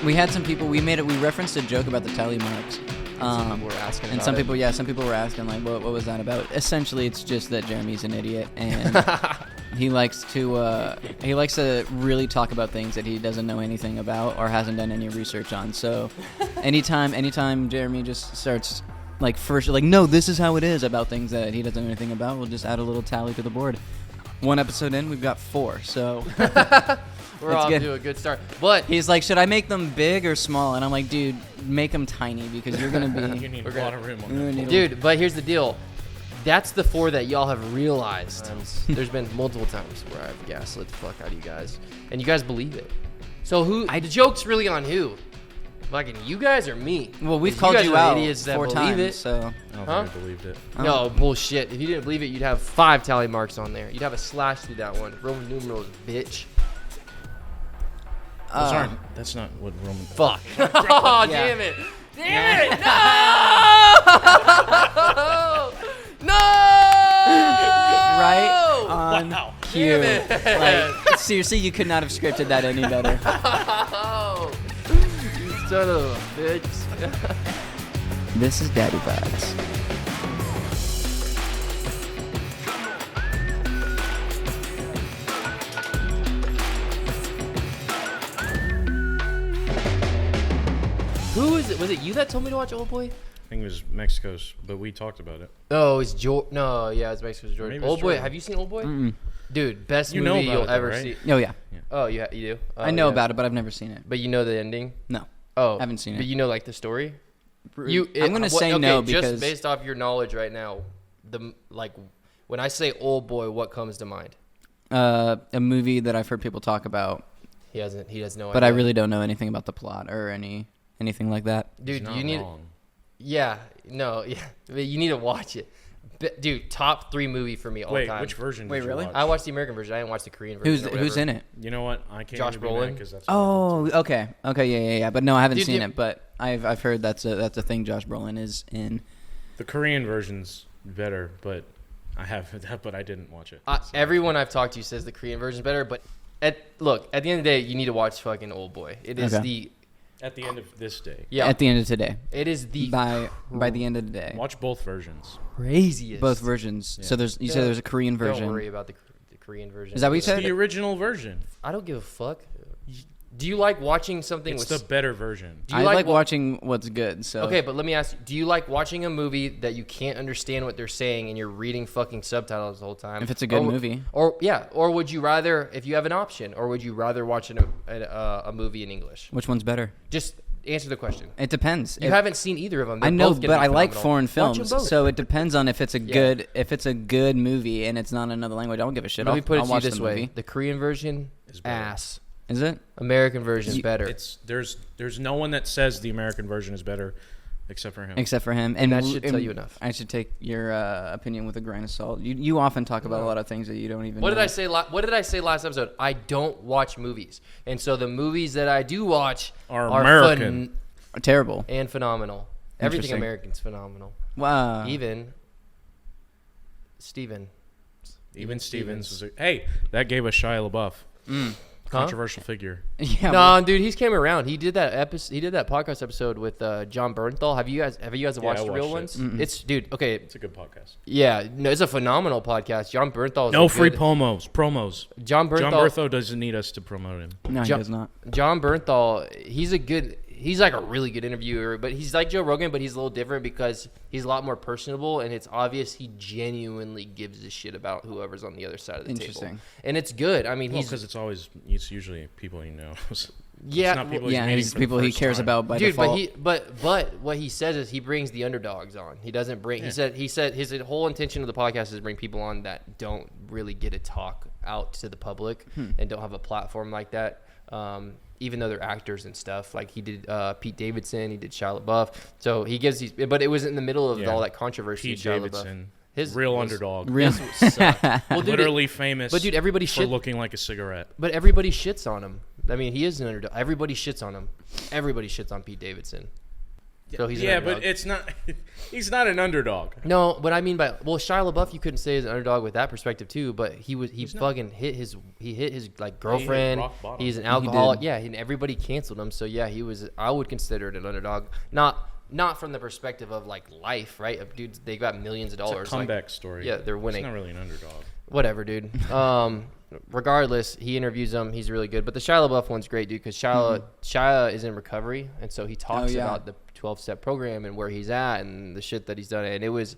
We had some people. We referenced a joke about the tally marks. Some people were asking. And some people were asking like, what was that about? Essentially, it's just that Jeremy's an idiot and he likes to really talk about things that he doesn't know anything about or hasn't done any research on. So, anytime Jeremy just starts no, this is how it is about things that he doesn't know anything about, we'll just add a little tally to the board. One episode in, we've got 4. So. We're off to a good start. But he's like, should I make them big or small? And I'm like, dude, make them tiny because you're going to be... You need a lot of room on that. Dude, but here's the deal. That's the 4 that y'all have realized. There's been multiple times where I've gaslit the fuck out of you guys. And you guys believe it. So the joke's really on who? Fucking you guys or me? Well, we've called you out idiots that 4 times, it. so... I don't think I believed it. No, bullshit. If you didn't believe it, you'd have 5 tally marks on there. You'd have a slash through that one. Roman numerals, bitch. That's not what Roman. Fuck. Oh, yeah. Damn it. Damn it. No. No. Right on cue. Damn it. Seriously, you could not have scripted that any better. Oh, you son of a bitch. This is Daddy Vibes. Who is it? Was it you that told me to watch Old Boy? I think it was Mexico's, but we talked about it. Oh, it's George. No, yeah, it's Mexico's George. Maybe Old it's Boy. Jordan. Have you seen Old Boy? Mm-mm. Dude, best You know movie about you'll it though, ever right? see. Oh, yeah. Oh, you do? Oh, I know yeah. about it, but I've never seen it. But you know the ending? No. Oh. Haven't seen it. But you know, like, the story? I'm going to say no because... just based off your knowledge right now, when I say Old Boy, what comes to mind? A movie that I've heard people talk about. He has no idea. But I really don't know anything about the plot or anything like that. Dude, He's not you need... wrong. Yeah. No, yeah. But you need to watch it. Dude, top 3 movie for me all time. Wait, which version? Wait, did you really? watch? I watched the American version. I didn't watch the Korean version. Who's in it? You know what? I can't. Josh even be mad Brolin? 'cause that's Oh, okay, yeah. But no, I haven't Dude, seen dude. it. But I've heard that's a thing. Josh Brolin is in. The Korean version's better, but I didn't watch it. So. Everyone I've talked to says the Korean version's better, but at the end of the day, you need to watch fucking Old Boy. It is At the end of this day. Yeah. At the end of today. It is the by the end of the day. Watch both versions. craziest. Both versions. Yeah. So you said there's a Korean version. Don't worry about the Korean version. Is that what you It's said? the original version. I don't give a fuck. Do you like watching something It's with... the better version. Do you I like wa- watching what's good. So Okay, but let me ask you, do you like watching a movie that you can't understand what they're saying and you're reading fucking subtitles the whole time? If it's a good movie. Or would you rather, if you have an option, or would you rather watch a movie in English? Which one's better? Just answer the question. It depends. You haven't seen either of them. I They're know, both gonna but be I like phenomenal. foreign Watch 'em films, both. so it depends on if it's a good movie and it's not in another language. I don't give a shit. Let me put it I'll to you watch this the way: movie. the Korean version Is better. ass. Is it? American version is better. There's no one that says the American version is better, except for him. Except for him, And that should tell you enough. I should take your opinion with a grain of salt. You often talk about a lot of things that you don't even. What know. did I say? What did I say last episode? I don't watch movies, and so the movies that I do watch Are are American. fun Terrible. and phenomenal. Everything Interesting. American's phenomenal. Wow. Even Steven. Even Stevens was hey, that gave us Shia LaBeouf. Controversial figure. Yeah. No, dude, he's came around. He did that episode. He did that podcast episode with John Bernthal. Have you guys watched I the real watched ones? It's dude. Okay, It's a good podcast. yeah, no, it's a phenomenal podcast. John Bernthal. Is No a free good- promos. John John Bernthal. Bertho doesn't need us to promote him. No, he John- does not. John Bernthal, he's like a really good interviewer, but he's like Joe Rogan, but he's a little different because he's a lot more personable, and it's obvious he genuinely gives a shit about whoever's on the other side of the table. Interesting. And it's good. I mean, Because it's usually people he knows. Yeah, it's not people Yeah, he's meeting he's for the people he first cares time. about by dude, default. but what he says is he brings the underdogs on. He doesn't bring. Yeah. He said his whole intention of the podcast is to bring people on that don't really get to talk out to the public and don't have a platform like that. Even though they're actors and stuff, like he did Pete Davidson, he did Shia LaBeouf. So he gives these, but it was in the middle of Yeah. all that controversy. Pete Shia LaBeouf. Davidson, His real was- underdog. Real. sucked. Well, dude, Literally famous. but dude, everybody for shit. looking like a cigarette. But everybody shits on him. I mean, he is an underdog. Everybody shits on him. Everybody shits on Pete Davidson. So he's yeah, an underdog. but it's not. He's not an underdog. No, what I mean by Shia LaBeouf, you couldn't say is an underdog with that perspective too. But he fucking hit his like girlfriend. rock bottom. He's an alcoholic. Yeah, and everybody canceled him. So yeah, he was. I would consider it an underdog. Not from the perspective of like life, right? Of dudes, they got millions of dollars. It's a comeback story. Yeah, they're winning. It's not really an underdog. Whatever, dude. Regardless, he interviews him. He's really good. But the Shia LaBeouf one's great, dude, because Shia is in recovery, and so he talks about the 12-step program and where he's at and the shit that he's done. And it was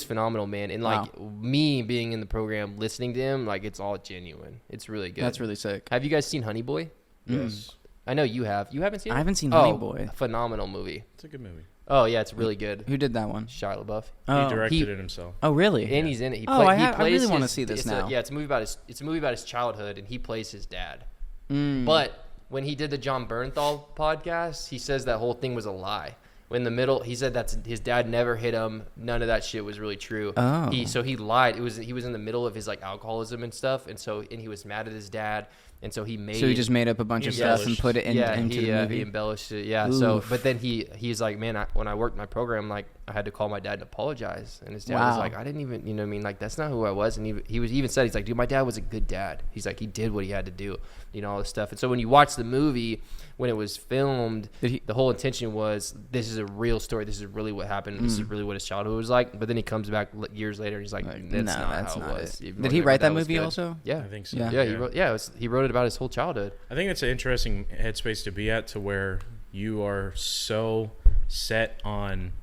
phenomenal, man. And like me being in the program, listening to him, like it's all genuine. It's really good. That's really sick. Have you guys seen Honey Boy? Yes. I know you have. You haven't seen it? I haven't seen Honey Boy. Phenomenal movie. It's a good movie. Oh yeah, it's really good. Who did that one? Shia LaBeouf. Oh. He directed it himself. Oh, really? And he's in it. He I plays really want to his- see this it's now. it's a movie about his childhood, and he plays his dad. Mm. But when he did the John Bernthal podcast, he says that whole thing was a lie. In the middle, he said that his dad never hit him. None of that shit was really true. Oh. He lied. He was in the middle of his like alcoholism and stuff, and he was mad at his dad, and so he just made up a bunch of stuff and put it into the movie. he embellished it. Yeah. Oof. So, but then he's like, man, when I worked my program, like I had to call my dad and apologize, and his dad was like, I didn't even, you know what I mean, like that's not who I was, and he even said, he's like, dude, my dad was a good dad. He's like, he did what he had to do, you know, all this stuff. And so when you watch the movie, when it was filmed, the whole intention was, this is a real story. This is really what happened. This is really what his childhood was like. But then he comes back years later and he's like, that's not how it was. Did he write that movie also? Yeah. I think so. Yeah. He wrote it about his whole childhood. I think it's an interesting headspace to be at, to where you are so set on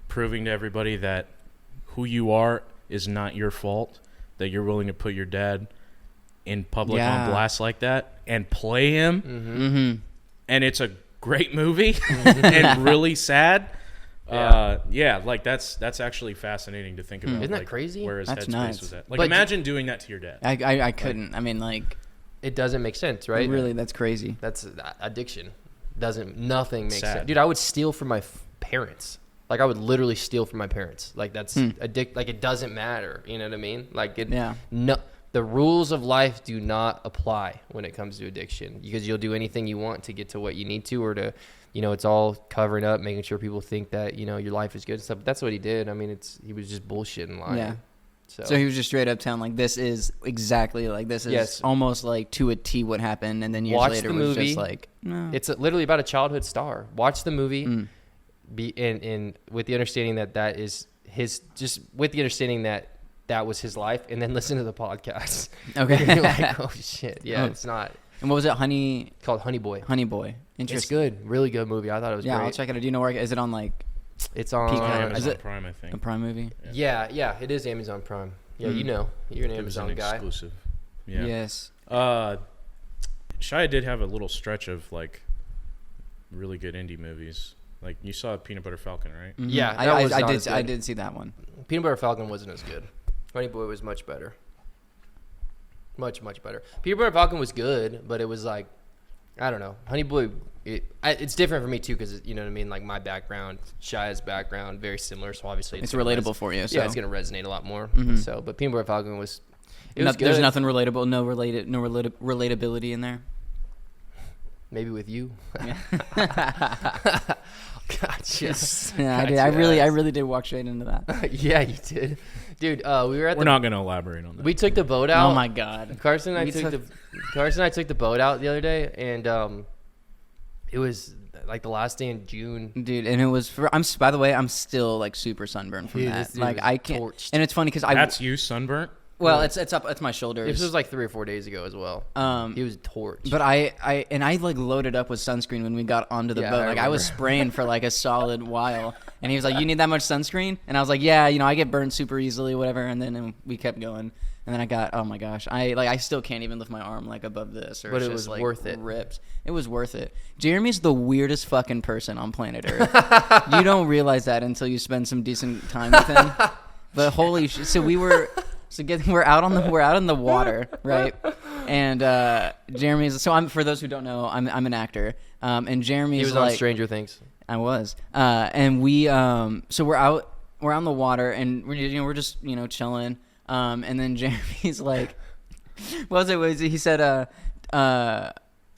proving to everybody that who you are is not your fault, that you're willing to put your dad in public on blast like that and play him. Mm-hmm. And it's a great movie and really sad. Like that's actually fascinating to think about. Isn't that crazy? Where his headspace was at. Like, but imagine doing that to your dad. I couldn't. I mean, like, it doesn't make sense, right? Really, that's crazy. That's addiction. Nothing makes Sad. sense. Dude, I would steal from my parents. Like I would literally steal from my parents. Like that's like it doesn't matter. You know what I mean? Like the rules of life do not apply when it comes to addiction, because you'll do anything you want to get to what you need to, or to, you know, it's all covering up, making sure people think that, you know, your life is good and stuff. But that's what he did. I mean, he was just bullshitting, lying. Yeah. So he was just straight up telling, like, this is exactly like, this is almost like to a T what happened, and then years later was just like, no. It's literally about a childhood star. Watch the movie, be in with the understanding that is his, just with the understanding that was his life, and then listen to the podcast. Okay. You're like, oh shit, yeah, it's not. And what was it? It's called Honey Boy. Honey Boy. Interesting. It's good, really good movie. I thought it was great. Yeah, I'll check it out. Do you know where? Is it on like? It's on Amazon Prime, I think. A Prime movie? Yeah, it is Amazon Prime. Yeah, you know, you're an Amazon guy. Exclusive. Yeah. Yes. Shia did have a little stretch of like really good indie movies. Like you saw Peanut Butter Falcon, right? Mm-hmm. Yeah, I did see that one. Peanut Butter Falcon wasn't as good. Honey Boy was much better. Much better. Peanut Butter Falcon was good, but it was like, I don't know. Honey Boy, it's different for me too, because you know what I mean. Like my background, Shia's background, very similar. So obviously it's relatable for you. So. Yeah, it's gonna resonate a lot more. Mm-hmm. So, but Peanut Butter Falcon was. It was good. There's nothing relatable, no relatability in there. Maybe with you. Yeah. Gotcha. Yeah, I really did walk straight into that. Yeah, you did, dude. We're not gonna elaborate on that. We took the boat out. Oh my god. Carson and I took the boat out the other day, and it was like the last day in June, dude. And it was by the way, I'm still like super sunburned from that. Like I can't. Torched. And it's funny because that's you sunburnt. Well, it's up my shoulders. This was like 3 or 4 days ago as well. He was torched. But I like loaded up with sunscreen when we got onto the boat. Like I was spraying for like a solid while, and he was like, "You need that much sunscreen?" And I was like, "Yeah, you know, I get burned super easily, whatever." And then we kept going, and then I got, oh my gosh, I still can't even lift my arm like above this, or but it's it just, was like, worth it. Ripped. It was worth it. Jeremy's the weirdest fucking person on planet Earth. You don't realize that until you spend some decent time with him. But holy shit! So we're out in the water, right? And Jeremy's. So for those who don't know, I'm an actor. And Jeremy's. He was on Stranger Things. I was. And we. So we're out in the water, and we're just chilling. And then Jeremy's like, what was it? He said,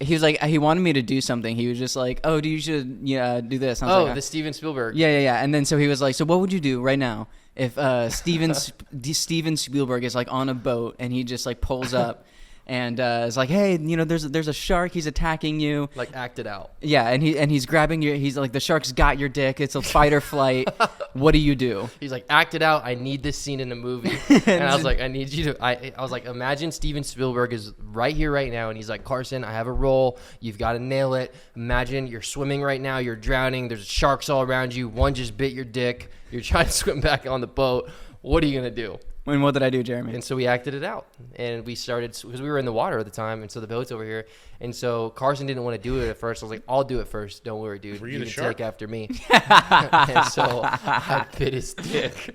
he wanted me to do something. He was just like, oh, you should do this. And I was like, the Steven Spielberg. Yeah. And then so he was like, so what would you do right now if Steven Spielberg is like on a boat and he just like pulls up and is like, hey, there's a shark. He's attacking you. Like act it out. Yeah, and he's grabbing you. He's like, the shark's got your dick. It's a fight or flight. What do you do? He's like, act it out. I need this scene in a movie. And I was like, I need you to. I was like, imagine Steven Spielberg is right here, right now, and he's like, Carson, I have a role. You've got to nail it. Imagine you're swimming right now. You're drowning. There's sharks all around you. One just bit your dick. You're trying to swim back on the boat. What are you gonna do? And what did I do, Jeremy? And so we acted it out, and we started because we were in the water at the time, and so the boat's over here, and so Carson didn't want to do it at first. I was like, "I'll do it first. Don't worry, dude. Were you You the can shark? take after me." And so I bit his dick.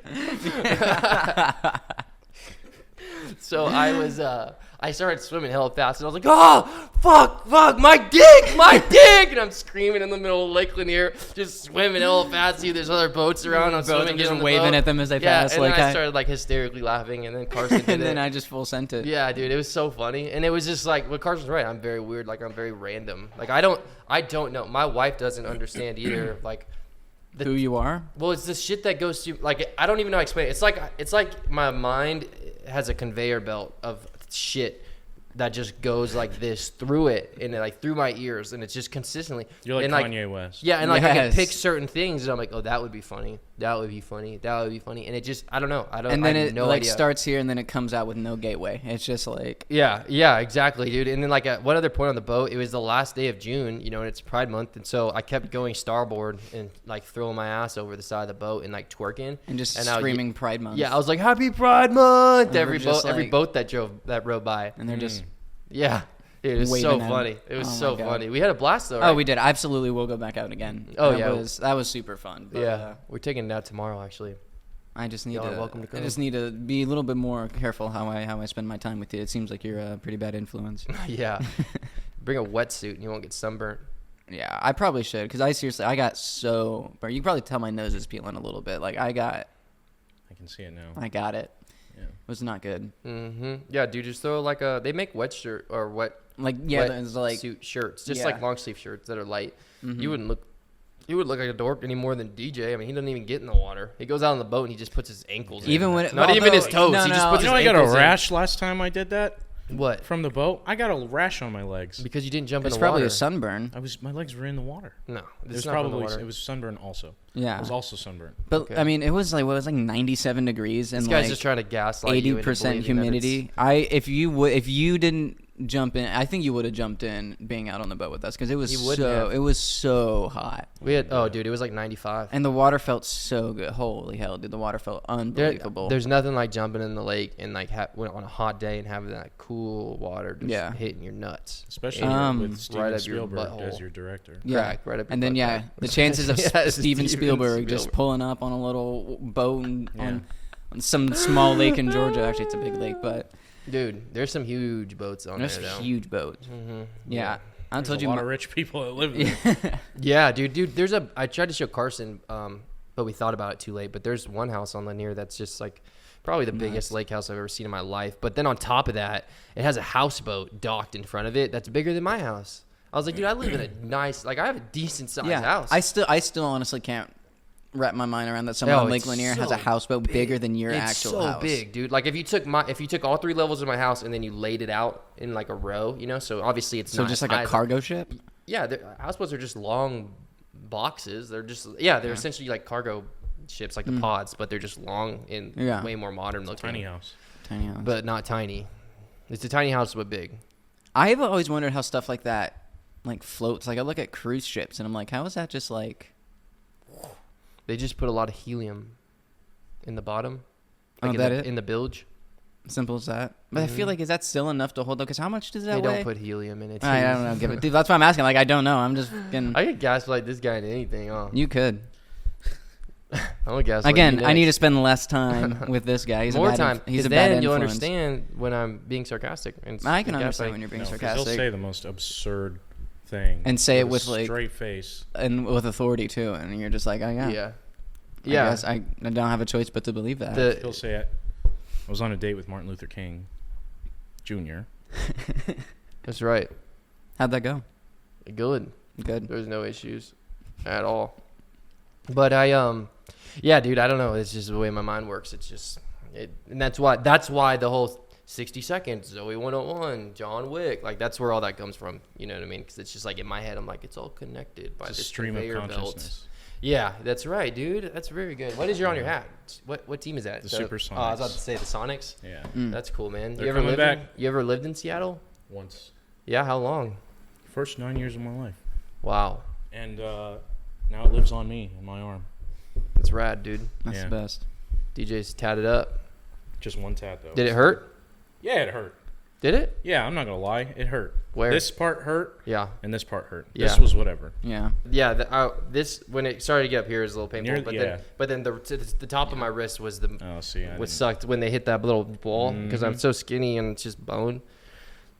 So I started swimming hella fast, and I was like, "Oh, fuck, my dick!" And I'm screaming in the middle of Lake Lanier, just swimming hella fast. See, there's other boats around. I'm swimming, just getting waving boat. at them as they pass. And like then I started like hysterically laughing, and then Carson did and it. then I just full sent it. Yeah, dude, it was so funny, and it was just like, well, Carson's right. I'm very weird. Like I'm very random. Like I don't know. My wife doesn't understand either. Like. Who you are? Well, it's the shit that goes through. Like I don't even know how to explain it. It's like my mind has a conveyor belt of shit that just goes like this through it and like through my ears, and it's just consistently. You're like and, Kanye West. Yeah, and like I can Yes. pick certain things, and I'm like, oh, that would be funny. That would be funny. That would be funny. And it just, I don't know. And then I have it no like idea. starts here, and then it comes out with no gateway. It's just like Yeah, exactly, dude. And then like at one other point on the boat, it was the last day of June, and it's Pride Month, and so I kept going starboard and like throwing my ass over the side of the boat and like twerking and just I would- screaming Pride Month. Yeah, I was like, Happy Pride Month! And Every we're just boat, every like- boat that rode by. and they're just. Yeah, dude, it was so Waving at 'em. funny. It was Oh my so God. funny. We had a blast though. Right? Oh, we did. Absolutely, we'll go back out again. Oh, that yeah. that was super fun. But, Yeah, we're taking it out tomorrow actually. I just need Y'all are to. welcome to I come. just need to be a little bit more careful how I spend my time with you. It seems like you're a pretty bad influence. Yeah, bring a wetsuit and you won't get sunburnt. Yeah, I probably should because I got so. But you can probably tell my nose is peeling a little bit. Like I got can see it now. it. Yeah. It was not good. Yeah, dude, just throw like they make wet shirt or wet Like it's like suit shirts, just yeah. like long sleeve shirts that are light. You wouldn't look like a dork any more than DJ. I mean, he doesn't even get in the water. He goes out on the boat and he just puts his ankles Even in. when it- Not even his toes. no, He just no. puts You his know, I got a ankles in. rash last time I did that What? from the boat. I got a rash on my legs. Because you didn't jump in it's the probably water. a sunburn. My legs were in the water. No, It it's was not from the probably water. it was sunburn also. Yeah, It was also sunburn. but Okay. I mean, it was like 97 degrees and This guy's like just trying to gaslight you into 80% believing that humidity. If you didn't jump in, I think you would have jumped in being out on the boat with us because it was You wouldn't have. it was so hot Dude, it was like 95. and the water felt so good. Holy hell, dude, the water felt unbelievable. There's nothing like jumping in the lake and like on a hot day and having that cool water just Yeah. hitting your nuts. Especially Um, with Steven right up your Spielberg butthole. as your director. yeah, crack right up your and then butt crack. the chances of Yeah, Steven Spielberg just pulling up on a little boat on some small lake in Georgia. Actually, it's a big lake, but Dude, there's some huge boats on there's there though. huge boats. Yeah, I There's told a you. lot of rich people that live there. Yeah, dude. I tried to show Carson, but we thought about it too late. But there's one house on Lanier that's just like probably the biggest lake house I've ever seen in my life. But then on top of that, it has a houseboat docked in front of it that's bigger than my house. I was like, dude, I live in a nice, like I have a decent sized house. I still honestly can't wrap my mind around that someone on Lake it's Lanier has so a houseboat bigger than your it's actual so house. big, dude. Like if you took all 3 levels of my house and then you laid it out in like a row, so obviously it's So not just as like high a as cargo ship. Yeah, houseboats are just long boxes. They're just they're essentially like cargo ships, like the pods, but they're just long and way more modern looking. Tiny house. Tiny house. But not tiny. It's a tiny house but big. I've always wondered how stuff like that like floats. Like I look at cruise ships and I'm like, how is that just like? They just put a lot of helium in the bottom. Oh, Like that it? in the bilge. Simple as that. But I feel like is that still enough to hold up? Because how much does that They weigh? don't put helium in it. I don't know. Give it. Dude, that's why I'm asking. Like I don't know. I'm just getting. I could gaslight this guy into anything. You could. I'm gonna gaslight Again, you I need to next. spend less time with this guy. He's more a bad time. He's 'cause a bad then you'll influence. understand when I'm being sarcastic. I can understand when you're being No, 'cause sarcastic. he'll say the most absurd thing And say it a with, like- straight face. and with authority too, and you're just like, oh yeah, Yeah. I Yeah. guess I don't have a choice but to believe that. He'll say I was on a date with Martin Luther King Jr. That's right. How'd that go? Good. Good. There's no issues at all. But yeah, dude, I don't know. It's just the way my mind works. It's just, and that's why the whole 60 seconds, Zoe 101, John Wick, like that's where all that comes from. You know what I mean? Because it's just like in my head, I'm like, it's all connected by It's a this stream of conveyor consciousness. belt. Yeah, that's right, dude. That's very good. What is your on your hat? What team is that? The Supersonics. I was about to say the Sonics. Yeah. That's cool, man. They're coming back. You ever lived in Seattle? Once. Yeah, how long? First 9 years of my life. Wow. And now it lives on me in my arm. That's rad, dude. That's the best. DJ's tatted up. Just one tat, though. Did it hurt? Yeah, it hurt. Did it? Yeah, I'm not going to lie. It hurt. Where? This part hurt. Yeah. And this part hurt. Yeah. This was whatever. Yeah. Yeah, this when it started to get up here is a little painful, Near- but then the top of my wrist was Oh, see. what sucked when they hit that little ball because I'm so skinny and it's just bone.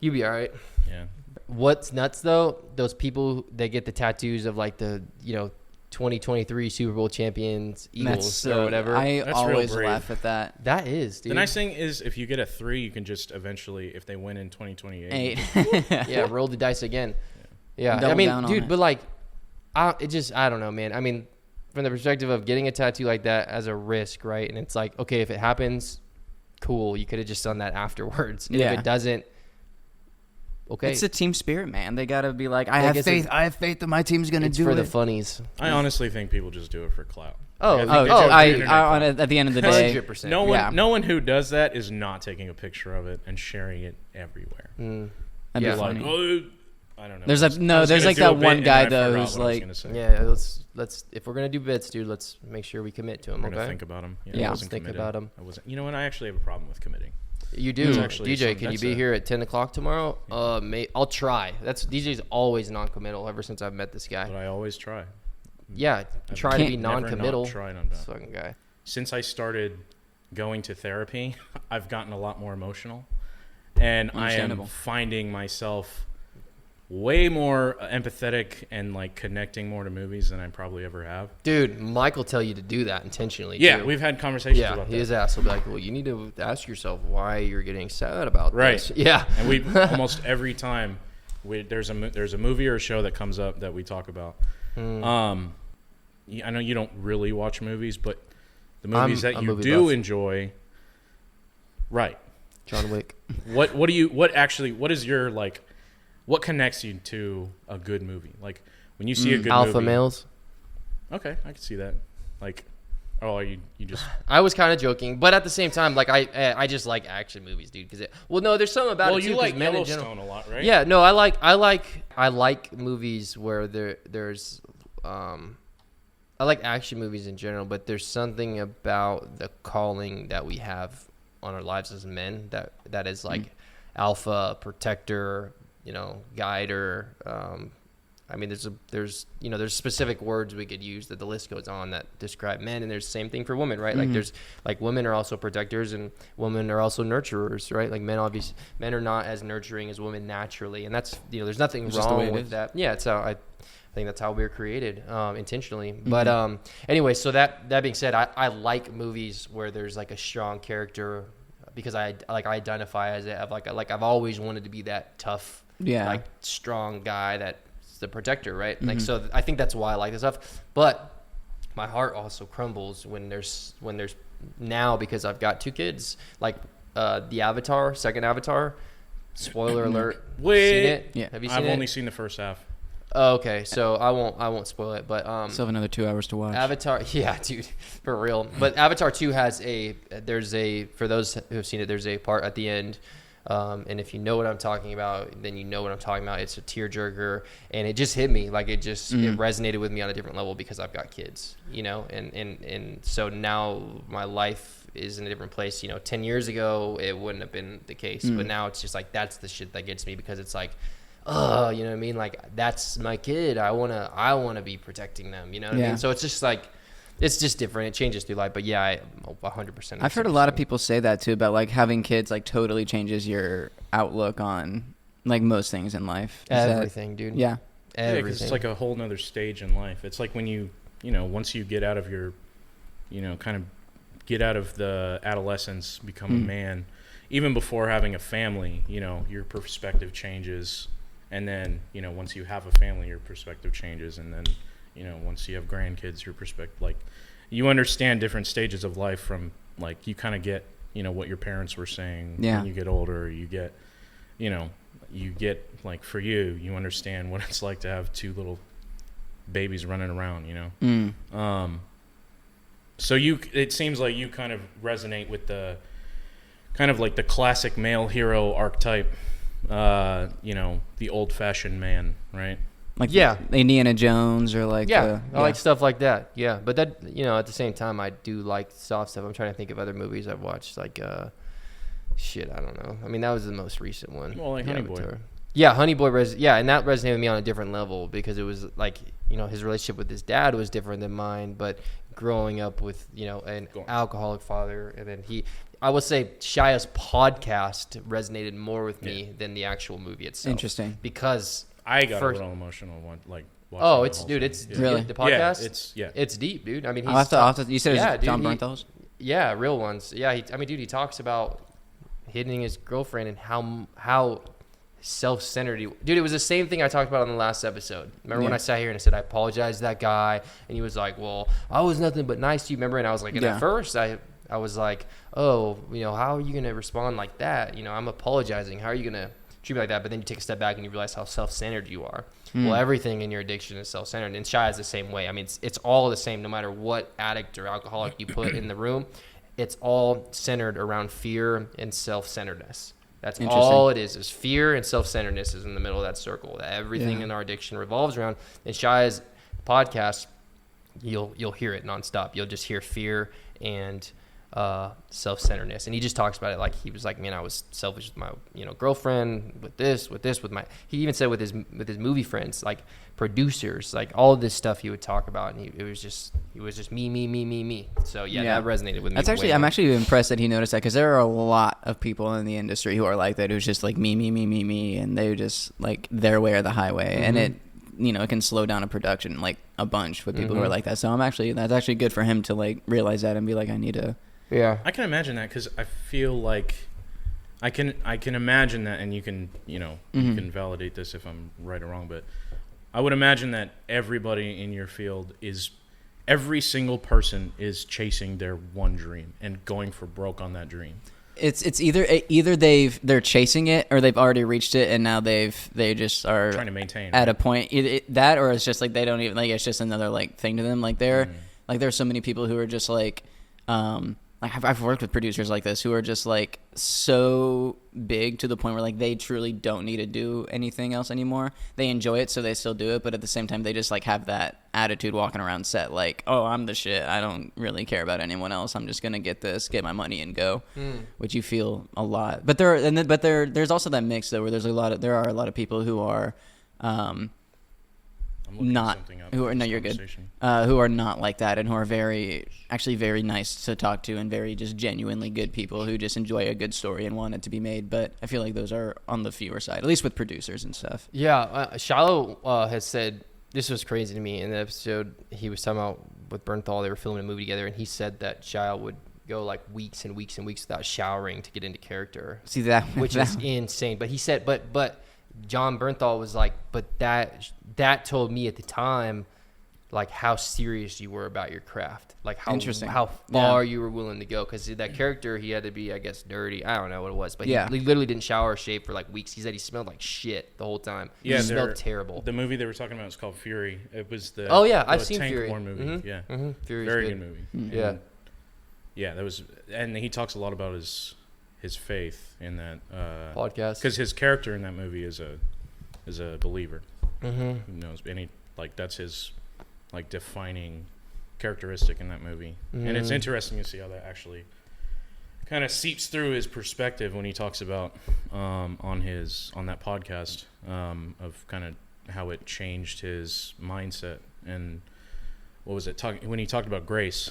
You'll be all right. Yeah. What's nuts though? Those people that get the tattoos of like the 2023 Super Bowl champions Eagles or whatever. I That's always real brave. laugh at that. That is, dude. The nice thing is if you get a 3, you can just eventually, if they win in 2028. 8. Yeah, roll the dice again. Yeah, Double I mean, down on dude, it. but like, I don't know, man. I mean, from the perspective of getting a tattoo like that as a risk, right? And it's like, okay, if it happens, cool. You could have just done that afterwards. And Yeah. if it doesn't, okay. It's a team spirit, man. They got to be like, I Like, have it's faith. I have faith that my team's going to it's do for it. the funnies. I honestly think people just do it for clout. Oh, Like, oh, I think they joke the internet clout. At the end of the day, 100%. No one, Yeah. no one who does that is not taking a picture of it and sharing it everywhere. Mm. that'd Yeah. be Like, funny. oh, I don't know. There's I was there's gonna like do a that bit one and guy I though forgot who's what I was like, gonna say. Yeah, let's if we're gonna do bits, dude, let's make sure we commit to them. I'm gonna Okay. think about him. Yeah. I Let's wasn't think committed. about 'em. I wasn't. You know what? I actually have a problem with committing. You do, It's actually DJ. some- Can you that's be a- here at 10 o'clock tomorrow? I'll try. DJ's always non-committal ever since I've met this guy. But I always try. Yeah, I've try to be never not non-committal. tried on that. This fucking guy. Since I started going to therapy, I've gotten a lot more emotional, and I am Understandable. finding myself way more empathetic and like connecting more to movies than I probably ever have. Dude, Mike will tell you to do that intentionally. Yeah, too. we've had conversations Yeah, about that. his ass will be like, well, you need to ask yourself why you're getting sad about Right. this. Yeah. And we almost every time there's a movie or a show that comes up that we talk about. I know you don't really watch movies, but the movies I'm that a you movie do buff. enjoy, right? John Wick. What is your like? What connects you to a good movie? Like when you see a good Alpha movie. males. Okay, I can see that. Like, oh, you just I was kind of joking, but at the same time, like I just like action movies, dude. Because there's something about well, it too. you 'cause like men in general- Yellowstone a lot, right? Yeah, no, I like movies where there's I like action movies in general, but there's something about the calling that we have on our lives as men that is like alpha, protector, guider. I mean, there's specific words we could use that the list goes on that describe men, and there's the same thing for women, right? Like there's like women are also protectors and women are also nurturers, right? Like men are not as nurturing as women naturally, and that's there's nothing It's just the way wrong it with is. that. Yeah, it's how I think that's how we're created intentionally. But anyway, so that being said, I like movies where there's like a strong character because I identify as it. I've always wanted to be that tough, like strong guy that's the protector, right? Like so, I think that's why I like this stuff. But my heart also crumbles when there's now because I've got 2 kids. Like the second Avatar. Spoiler alert. Wait. Seen it? Yeah. Have you seen I've it? only seen the first half. Oh, okay, so I won't spoil it, but still have another 2 hours to watch. Avatar, yeah, dude, for real. But Avatar 2 has for those who have seen it, there's a part at the end, and if you know what I'm talking about, then you know what I'm talking about. It's a tearjerker, and it just hit me, like it resonated with me on a different level because I've got kids, and so now my life is in a different place. 10 years ago it wouldn't have been the case, but now it's just like that's the shit that gets me because it's like, oh, you know what I mean? Like that's my kid. I wanna be protecting them. You know what I mean? So it's just like, it's just different. It changes through life. But yeah, I 100%. I've heard a lot of people say that too about like having kids like totally changes your outlook on like most things in life. Is that- Everything, dude. Yeah. Yeah, 'cause Everything. it's like a whole nother stage in life. It's like when you once you get out of your, kind of get out of the adolescence, become a man, even before having a family, your perspective changes And then, once you have a family, your perspective changes. And then, once you have grandkids, your perspective, like, you understand different stages of life from, like, you kind of get, what your parents were saying when you get older. You get, like, for you understand what it's like to have two little babies running around, So it seems like you kind of resonate with the kind of like the classic male hero archetype, the old-fashioned man, right? Like Indiana Jones or like I like stuff like that. Yeah, but that at the same time I do like soft stuff. I'm trying to think of other movies I've watched like I don't know. I mean that was the most recent one. Well, like Honey Boy. Yeah, Honey Boy and that resonated with me on a different level because it was like his relationship with his dad was different than mine, but growing up with an alcoholic father, and then I would say Shia's podcast resonated more with me than the actual movie itself. Interesting, because I got a little emotional one, like. It's really the podcast. It's deep, dude. I mean, I'll have to. You said it's John Bernthal's. Yeah, real ones. Yeah, he talks about hitting his girlfriend and how self-centered dude, it was the same thing I talked about on the last episode. Remember when I sat here and I said I apologized to that guy, and he was like, well, I was nothing but nice to you, remember? And I was like, and at first I was like, oh, how are you gonna respond like that? I'm apologizing, how are you gonna treat me like that? But then you take a step back and you realize how self-centered you are. Well, everything in your addiction is self-centered, and Shia is the same way. I mean, it's all the same no matter what addict or alcoholic you put in the room. It's all centered around fear and self-centeredness. That's all it is fear and self-centeredness is in the middle of that circle. Everything in our addiction revolves around. In Shia's podcast, you'll hear it nonstop. You'll just hear fear and self-centeredness. And he just talks about it like he was like, man, I was selfish with my girlfriend, with my. He even said with his movie friends, like producers, like all of this stuff he would talk about, and he was just me. So that resonated with me. That's actually I'm actually impressed that he noticed that, because there are a lot of people in the industry who are like that, who's just like me, and they just like their way or the highway, and it it can slow down a production like a bunch with people who are like that. So that's actually good for him to like realize that and be like, I need to. Yeah, I can imagine that, because I feel like I can imagine that, and you can you can validate this if I'm right or wrong, but I would imagine that everybody in your field every single person is chasing their one dream and going for broke on that dream. It's either they're chasing it, or they've already reached it and now they just are trying to maintain at a point that, or it's just like they don't even like, it's just another like thing to them. Like there are so many people who are just like I've worked with producers like this who are just like so big to the point where like they truly don't need to do anything else anymore. They enjoy it, so they still do it, but at the same time they just like have that attitude walking around set like, oh, I'm the shit, I don't really care about anyone else, I'm just gonna get my money and go. Which you feel a lot. But there's also that mix though, where there are a lot of people who are who are not like that, and who are very nice to talk to, and very just genuinely good people who just enjoy a good story and want it to be made. But I feel like those are on the fewer side, at least with producers and stuff. Shiloh has said, this was crazy to me in the episode he was talking about with Bernthal. They were filming a movie together, and he said that Shiloh would go like weeks and weeks and weeks without showering to get into character. See that, which is insane. But he said, but John Bernthal was like, but that told me at the time, like how serious you were about your craft, like how far you were willing to go. Because that character, he had to be, I guess, dirty. I don't know what it was, but he literally didn't shower or shave for like weeks. He said he smelled like shit the whole time. He smelled terrible. The movie they were talking about is called Fury. It was the I've seen Tank Fury. War movie. Fury's very good movie. Yeah, that was, and he talks a lot about his faith in that podcast, because his character in that movie is a believer. Who knows? That's his like defining characteristic in that movie. And it's interesting to see how that actually kind of seeps through his perspective when he talks about on that podcast of kind of how it changed his mindset. And what was it when he talked about grace,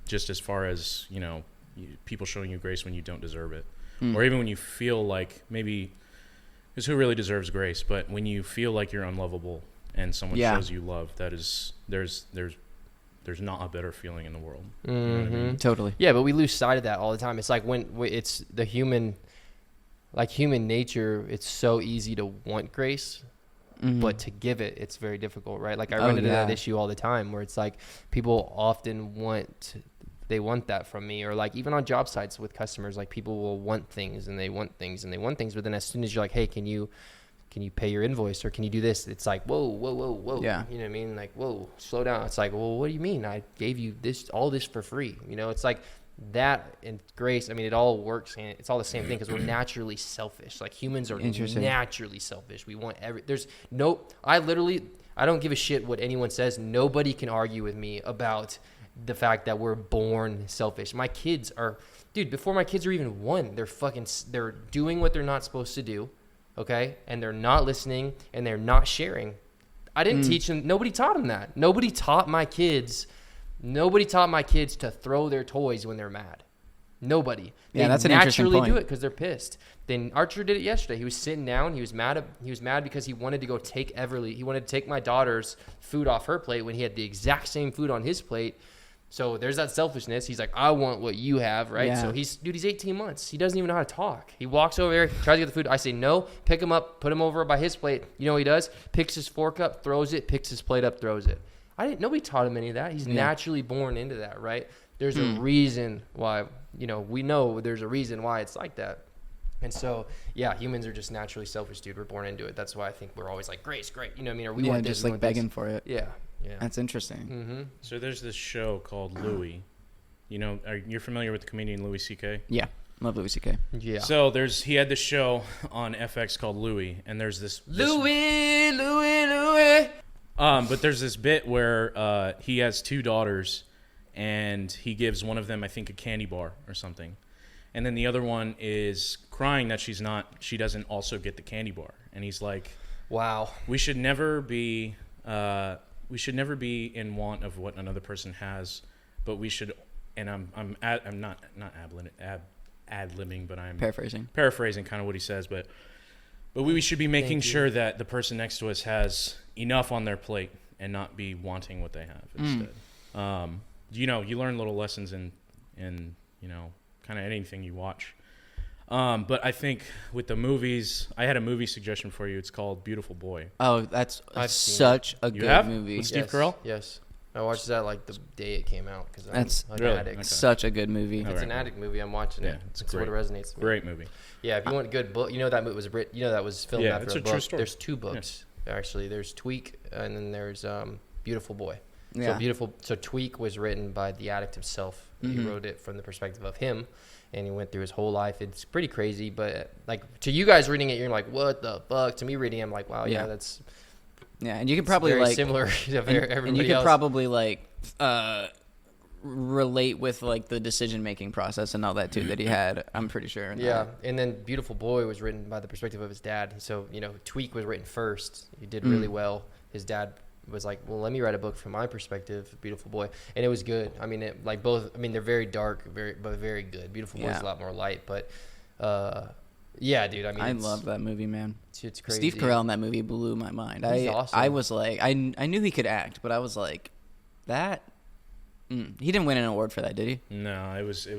just as far as people showing you grace when you don't deserve it, or even when you feel like maybe, because who really deserves grace? But when you feel like you're unlovable and someone shows you love, that is there's not a better feeling in the world. You know what I mean? Totally. Yeah, but we lose sight of that all the time. It's like when it's the human like human nature, it's so easy to want grace, but to give it, it's very difficult, right? Like I run into that issue all the time where it's like people often want that from me, or like even on job sites with customers, like people will want things and they want things and they want things, but then as soon as you're like, hey, can you pay your invoice, or can you do this? It's like, whoa. Yeah. You know what I mean? Like, whoa, slow down. It's like, well, what do you mean? I gave you all this for free. You know, it's like that and grace. I mean, it all works, and it's all the same thing because we're naturally selfish. Like humans are naturally selfish. We want I don't give a shit what anyone says. Nobody can argue with me about the fact that we're born selfish. My kids are, dude, before my kids are even one, they're doing what they're not supposed to do. Okay. And they're not listening and they're not sharing. I didn't teach them. Nobody taught them that. Nobody taught my kids to throw their toys when they're mad. Nobody. Yeah, that's an interesting point. They naturally do it because they're pissed. Then Archer did it yesterday. He was sitting down. He was mad because he wanted to go take He wanted to take my daughter's food off her plate when he had the exact same food on his plate. So there's that selfishness. He's like, I want what you have, right? Yeah. So he's 18 months. He doesn't even know how to talk. He walks over there, tries to get the food. I say, no, pick him up, put him over by his plate. You know what he does? Picks his fork up, throws it, picks his plate up, throws it. Nobody taught him any of that. He's naturally born into that, right? There's a reason why, we know there's a reason why it's like that. And so, yeah, humans are just naturally selfish, dude. We're born into it. That's why I think we're always like, grace, great. You know what I mean? Or we want just like begging for it. Yeah. Yeah. That's interesting. Mm-hmm. So there's this show called Louis. You're familiar with the comedian Louis C.K.? Yeah. Love Louis C.K. Yeah. So he had this show on FX called Louis, and there's this Louis. But there's this bit where he has two daughters, and he gives one of them, I think, a candy bar or something, and then the other one is crying that she doesn't also get the candy bar, and he's like, "Wow, we should never be in want of what another person has, but we should." And I'm not ad-libbing, but I'm paraphrasing kind of what he says, but we should be making sure that the person next to us has enough on their plate and not be wanting what they have instead. You learn little lessons in kind of anything you watch. But I think with the movies, I had a movie suggestion for you. It's called Beautiful Boy. Oh, that's such a good movie. With Steve Carell? Yes. I watched that like the day it came out because I'm an addict. Okay. Such a good movie. It's an addict movie. I'm watching it. It's what it resonates with me. Great movie. Yeah, if you want a good book, that movie was written. That was filmed after a book. True story. There's two books actually. There's Tweak and then there's Beautiful Boy. Yeah. So Tweak was written by the addict himself. He wrote it from the perspective of him, and he went through his whole life. It's pretty crazy, but like to you guys reading it, you're like, what the fuck? To me reading it, I'm like, wow, yeah, that's. Yeah, and you can probably very like similar to everybody else. And you can probably like relate with like the decision making process and all that too that he had. I'm pretty sure. Yeah, and then Beautiful Boy was written by the perspective of his dad. So Tweak was written first. He did really well. His dad was like, well, let me write a book from my perspective, Beautiful Boy, and it was good. I mean, they're very dark, but very good. Beautiful Boy is a lot more light, but. Yeah, dude. I mean, I love that movie, man. It's crazy. Steve Carell in that movie blew my mind. He's awesome. I was like, I knew he could act, but I was like, that. He didn't win an award for that, did he? No, it was a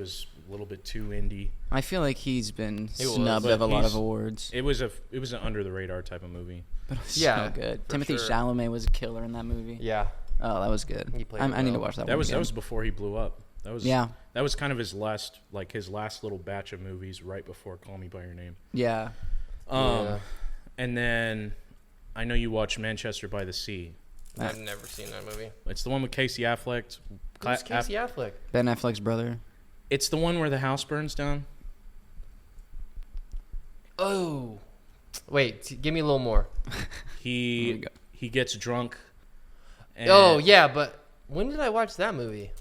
little bit too indie. I feel like he's been snubbed of a lot of awards. It was an under the radar type of movie. But it was so good. Timothy Chalamet was a killer in that movie. Yeah. Oh, that was good. I need to watch that one. That was before he blew up. That was kind of his last little batch of movies right before Call Me by Your Name. Yeah. And then I know you watch Manchester by the Sea. I've never seen that movie. It's the one with Casey Affleck. Who's Casey Affleck? Ben Affleck's brother. It's the one where the house burns down. Oh. Wait, give me a little more. He gets drunk. But when did I watch that movie?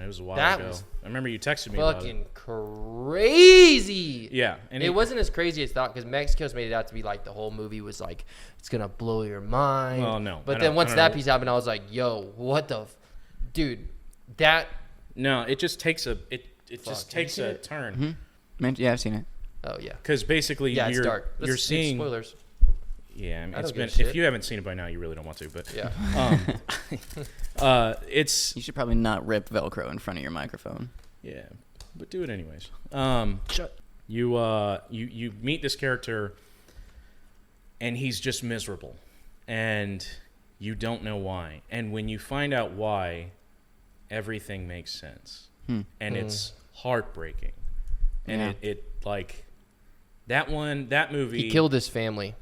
It was a while ago. I remember you texted me about it. Fucking crazy. Yeah. And it wasn't as crazy as thought because Mexico's made it out to be like the whole movie was like, it's going to blow your mind. Well, no. But then once that piece happened, I was like, yo, what the... Dude, that... No, it just takes a... It just takes a turn. Mm-hmm. Yeah, I've seen it. Oh, yeah. Because basically it's dark. You're seeing... Spoilers. Yeah, I mean, it's been... If you haven't seen it by now, you really don't want to, but... Yeah. It's... You should probably not rip Velcro in front of your microphone. Yeah, but do it anyways. Shut. You meet this character, and he's just miserable, and you don't know why. And when you find out why, everything makes sense, and it's heartbreaking. And it like that movie. He killed his family.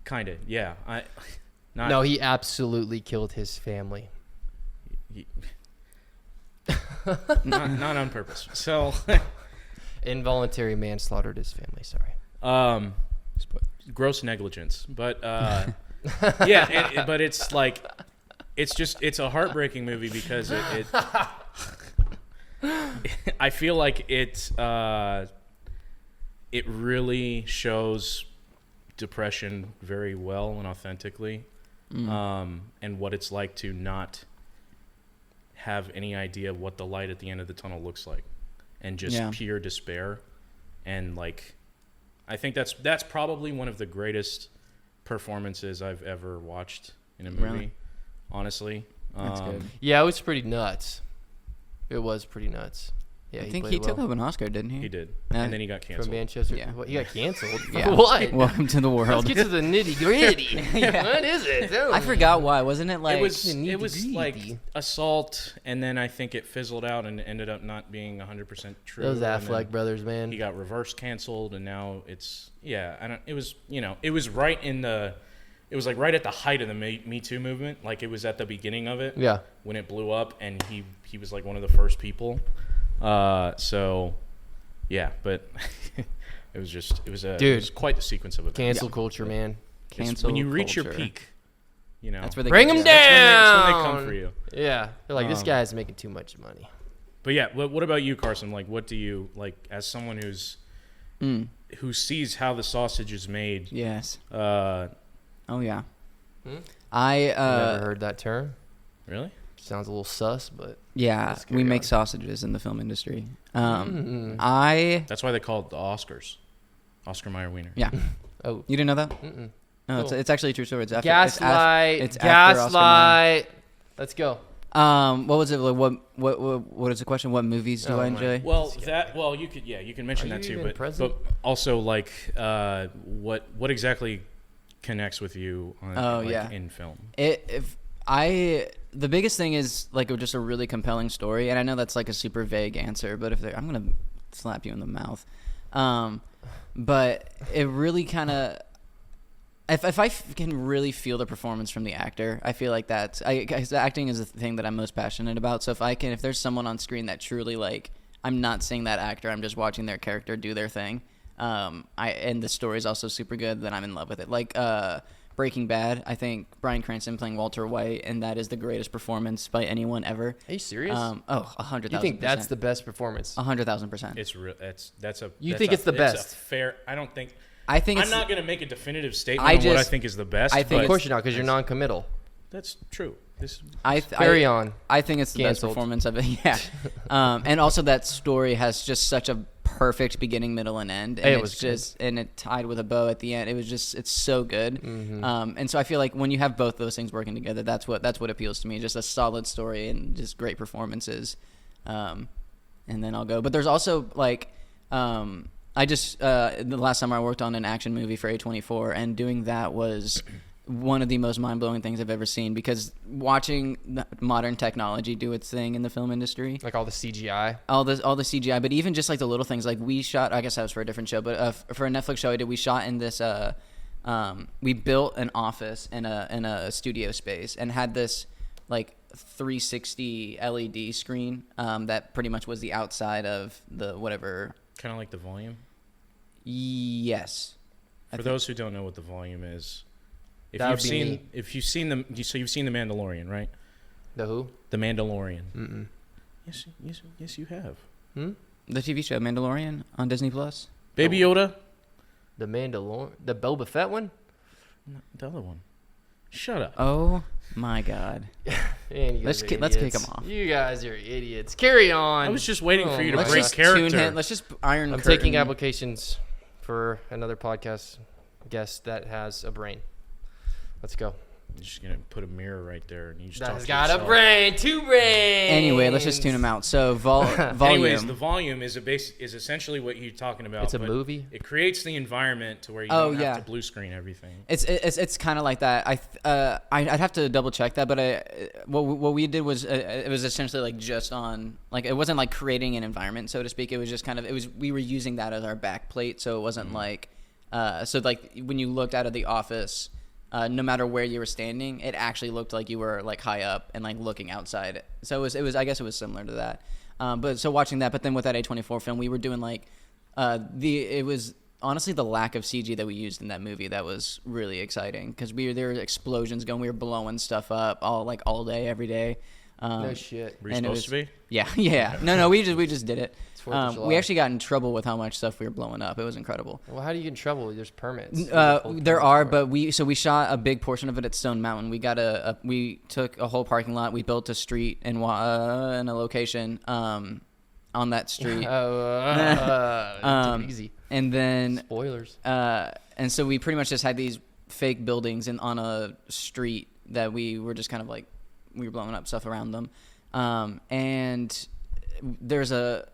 Kind of, yeah. No, he absolutely killed his family. Not on purpose. So involuntary manslaughtered his family. Sorry. Gross negligence, but yeah. But it's like it's a heartbreaking movie because it I feel like it really shows depression very well and authentically, and what it's like to not have any idea of what the light at the end of the tunnel looks like, and just pure despair. And like, I think that's probably one of the greatest performances I've ever watched in a movie. Really? Honestly, That's good. Yeah, it was pretty nuts. It was pretty nuts. Yeah, I think he took up an Oscar, didn't he? He did, Yeah. and then he got canceled. From Manchester. Yeah. What, he got canceled? Yeah. What? Welcome to the Let's world. get to the nitty gritty. What is it? I forgot why. Wasn't it like it was nitty-gritty. like assault, and then I think it fizzled out and ended up not being 100% true. Those and then Affleck brothers, man. He got reverse canceled, and now it's it was right in the. It was like right at the height of the Me Too movement. Like it was at the beginning of it. Yeah. When it blew up, and he was like one of the first people. So, yeah, but it was quite the sequence of events. Cancel culture, man. cancel when you reach your culture. peak, you know, That's where they Bring get him you. down. That's when they come for you. Yeah. They're like, this guy's making too much money. But yeah, what about you, Carson? Like, what do you like as someone who sees how the sausage is made? Yes. Oh yeah. I never heard that term. Really? Sounds a little sus, but Yeah, let's carry we make on. sausages in the film industry. Mm-hmm. That's why they call it the Oscars. Oscar Mayer Wiener. Yeah. Oh. You didn't know that? Mm-mm. No, Cool. it's actually a true story. It's after Gaslight. It's after Oscar Mayer. Gaslight. Let's go. What was it? Like, what is the question? What movies do Oh I my- enjoy? Well, you can mention Are that you too, even but present? also like what exactly connects with you on in film? The biggest thing is like just a really compelling story, and I know that's like a super vague answer, but I'm gonna slap you in the mouth. But it really kind of, if I can really feel the performance from the actor, I feel like acting is the thing that I'm most passionate about. So if there's someone on screen that truly like, I'm not seeing that actor, I'm just watching their character do their thing. And the story is also super good, then I'm in love with it. Like Breaking Bad, I think Bryan Cranston playing Walter White, and that is the greatest performance by anyone ever. Are you serious? 100,000%. You think that's the best performance? 100,000%. It's real. You think it's the best? Fair. I don't think. I think I'm not going to make a definitive statement on what I think is the best. Of course you're not, because you're non-committal. That's true. Carry on. I think it's the Canceled. best performance of it. Yeah. And also that story has just such a perfect beginning, middle, and end. And It was and it tied with a bow at the end. It was it's so good. Mm-hmm. And so I feel like when you have both those things working together, that's what appeals to me. Just a solid story and just great performances. And then I'll go. But there's also like, I just the last time I worked on an action movie for A24, and doing that was one of the most mind-blowing things I've ever seen, because watching modern technology do its thing in the film industry, Like all the CGI. all the CGI, but even just like the little things, like we shot, I guess that was for a different show, but for a Netflix show I did, we shot in this we built an office in a studio space and had this like 360 LED screen that pretty much was the outside of the whatever. Kind of like the volume. Yes. For those who don't know what the volume is, you've seen The Mandalorian, right? The who? The Mandalorian. Mm-mm. Yes, you have. The TV show Mandalorian on Disney Plus. Baby Yoda. The Mandalorian. The Boba Fett one? No, the other one. Shut up. Oh my God. Man, you Let's guys are kick idiots. 'em off. You guys are idiots. Carry on. I was just waiting for you to my break God. character. Let's just iron I'm curtain. taking applications for another podcast guest that has a brain. Let's go. You're just gonna put a mirror right there, and you just talk That's to got yourself. a brain, 2 brains. Anyway, let's just tune them out. So volume. Anyways, the volume is essentially what you're talking about. It's a but movie? It creates the environment to where you don't have to blue screen everything. It's kind of like that. I'd have to double check that, but what we did was it was essentially like just on like it wasn't like creating an environment, so to speak. It was just kind of we were using that as our back plate, so it wasn't like so like when you looked out of the office. No matter where you were standing, it actually looked like you were like high up and like looking outside. So it was I guess it was similar to that. But so watching that, but then with that A24 film, we were doing like it was honestly the lack of CG that we used in that movie that was really exciting because there were explosions going, we were blowing stuff up all day, every day. No shit. Were you supposed to be? Yeah. No, we just did it. It's 4th of July. We actually got in trouble with how much stuff we were blowing up. It was incredible. Well, how do you get in trouble? There's permits. There are, but we shot a big portion of it at Stone Mountain. We got we took a whole parking lot. We built a street in a location on that street. Take it easy. And then Spoilers. and so we pretty much just had these fake buildings on a street that we were just kind of like we were blowing up stuff around them, and there's a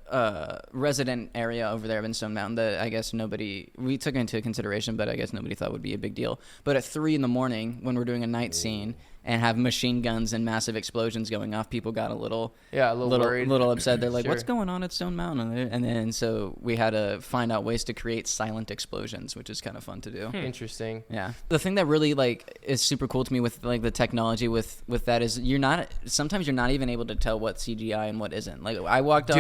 resident area over there in Stone Mountain that I guess we took into consideration, but I guess nobody thought would be a big deal. But at 3 a.m. when we're doing a night scene and have machine guns and massive explosions going off, people got a little worried, a little upset. They're like, Sure. "What's going on at Stone Mountain?" And then so we had to find out ways to create silent explosions, which is kind of fun to do. Interesting. Yeah. The thing that really like is super cool to me with like the technology with that is sometimes you're not even able to tell what CGI and what isn't. Like I walked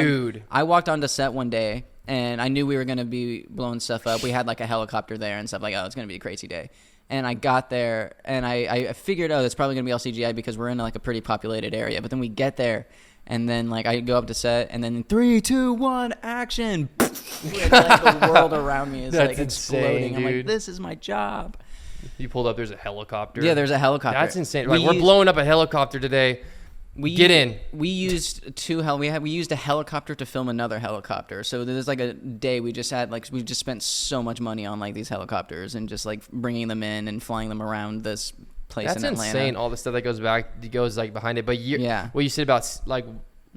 onto set one day and I knew we were going to be blowing stuff up. We had like a helicopter there and stuff like, oh, it's going to be a crazy day. And I got there and I figured, oh, it's probably going to be all CGI because we're in like a pretty populated area. But then we get there and then like I go up to set and then 3, 2, 1, action. It's like the world around me is That's like exploding. insane, I'm like, dude. this is my job. You pulled up. There's a helicopter. Yeah, there's a helicopter. That's insane. We're blowing up a helicopter today. Get in. We used we used a helicopter to film another helicopter. So there's like a day we just spent so much money on like these helicopters and just like bringing them in and flying them around this place in Atlanta. That's insane. All the stuff that goes like behind it. But what you said about like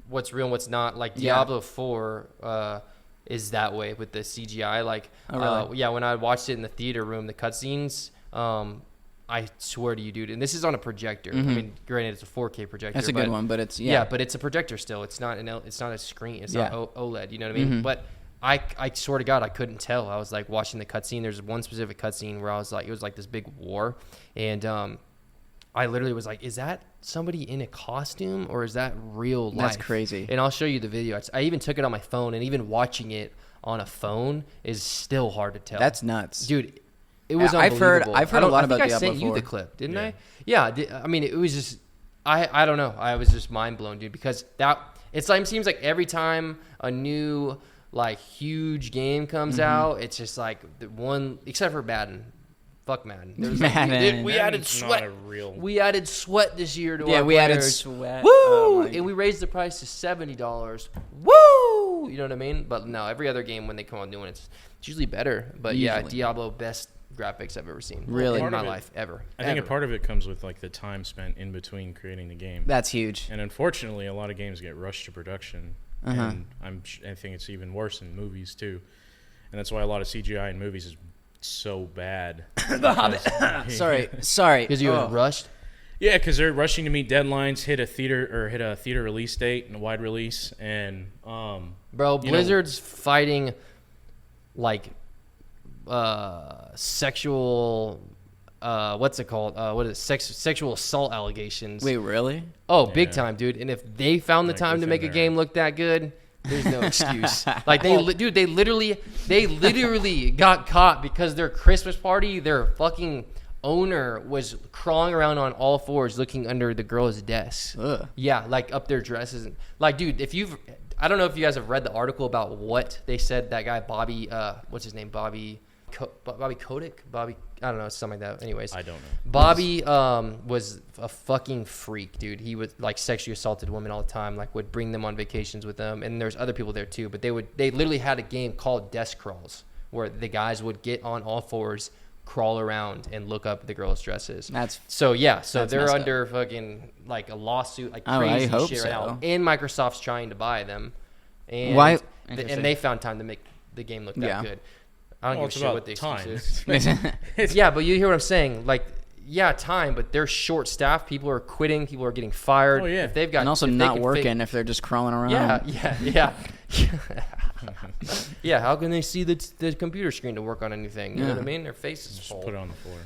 what's real and what's not, like Diablo 4 is that way with the CGI. Like, really? When I watched it in the theater room, the cutscenes, I swear to you, dude, and this is on a projector. Mm-hmm. I mean, granted, it's a 4K projector. That's a good one, but it's but it's a projector still. It's not a screen. It's not OLED. You know what I mean? Mm-hmm. But I swear to God, I couldn't tell. I was like watching the cutscene. There's one specific cutscene where I was like, it was like this big war, and I literally was like, is that somebody in a costume or is that real life? That's crazy. And I'll show you the video. I even took it on my phone, and even watching it on a phone is still hard to tell. That's nuts, dude. It was I've heard unbelievable. a lot about I think Diablo I sent you 4. the clip, didn't I? Yeah. I mean, it was just I don't know. I was just mind blown, dude, because seems like every time a new like huge game comes out, it's just like the one, except for Madden. Fuck Madden. Madden. We added sweat. We added sweat this year to our we added players. sweat. Woo! Oh And we raised the price to $70. Woo! You know what I mean? But no, every other game when they come out new one, it's usually better. But yeah, Diablo, best graphics I've ever seen. Really? In my life, ever. I think a part of it comes with like the time spent in between creating the game. That's huge. And unfortunately, a lot of games get rushed to production, and I think it's even worse in movies too. And that's why a lot of CGI in movies is so bad. Sorry. Because you were rushed. Yeah, because they're rushing to meet deadlines, hit a theater release date and a wide release, and bro, Blizzard's fighting like sexual. What's it called? What is it? Sexual assault allegations. Wait, really? Oh, big time, dude. And if they found the time to make a game look that good, there's no excuse. Like they literally got caught because their Christmas party, their fucking owner was crawling around on all fours looking under the girl's desk. Ugh. Yeah, like up their dresses. Like, dude, I don't know if you guys have read the article about what they said that guy Bobby, what's his name? Bobby Kotick? I don't know, something like that. Anyways, I don't know. Bobby was a fucking freak, dude. He would like sexually assaulted women all the time, like would bring them on vacations with them, and there's other people there too. But they literally had a game called Desk Crawls where the guys would get on all fours, crawl around and look up the girls' dresses. That's So that's they're messed up. under fucking like a lawsuit, like Oh, I crazy hope shit right now. so. And Microsoft's trying to buy them. And Why- and they found time to make the game look that Yeah. good. I don't Well, give it's a shit about what the time. excuse is. Yeah, but you hear what I'm saying? Like, yeah, time, but they're short staffed. People are quitting. People are getting fired. Oh, yeah. If they've got and also if they not can working if they're just crawling around. Yeah. Yeah, how can they see the computer screen to work on anything? You know what I mean? Their face is Just full. put it on the floor.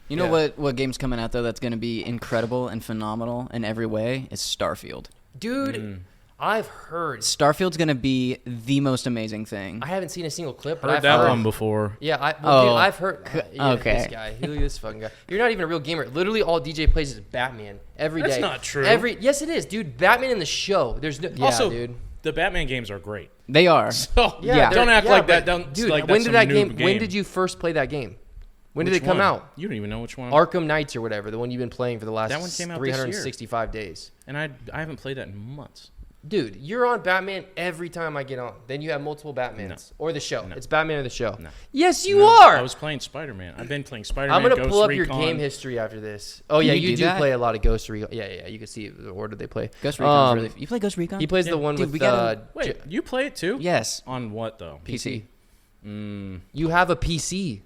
You know Yeah. what game's coming out though that's going to be incredible and phenomenal in every way is Starfield. Dude, I've heard. Starfield's going to be the most amazing thing. I haven't seen a single clip, but Heard I've that heard. one before. Yeah, dude, Oh, I've heard. okay. This guy. Look at this fucking guy. You're not even a real gamer. Literally, all DJ plays is Batman every day. That's not true. Yes, it is, dude. Batman in the show. There's no. Yeah, Also, dude. the Batman games are great. They are. So Yeah. don't act Yeah, like but, that. Don't, dude. like When that's did some that noob game? When did you first play that game? When did Which it come one? out? You don't even know which one. Arkham Knights or whatever, the one you've been playing for the last That one came out this year. 365 days. And I haven't played that in months. Dude, you're on Batman every time I get on. Then you have multiple Batmans. No. Or the show. No. It's Batman or the show. No. Yes, you No, are. I was playing Spider-Man. I've been playing Spider-Man. I'm gonna Ghost pull up Recon. your game history after this. Oh yeah, You you do do that? play a lot of Ghost Recon. Yeah. You can see the order they play. Ghost Recon's really. You play Ghost Recon? He plays Yeah. the one Dude, with we gotta- Wait, you play it too? Yes. On what though? PC. You have a PC.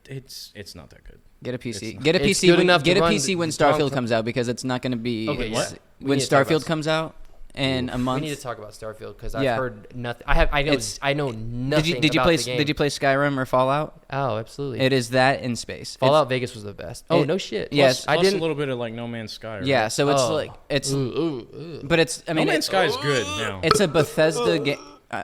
It's not that good. Get a PC. It's Get a It's PC. good When, what? get a run PC when the Starfield drunk- comes out because it's not going to be. Okay, it's- what? We When need to talk about Starfield comes out in a month. We need to talk about Starfield because Yeah. I've heard nothing. I know nothing. Did you about play? the game. Did you play Skyrim or Fallout? Oh, absolutely. It is that in space. Fallout Vegas was the best. Oh, no shit. Yes. I Plus didn't. a little bit of like No Man's Sky. Right? Yeah, so it's Oh. like it's, Ooh. but it's. I No mean, Man's Sky is good now. it's a Bethesda game.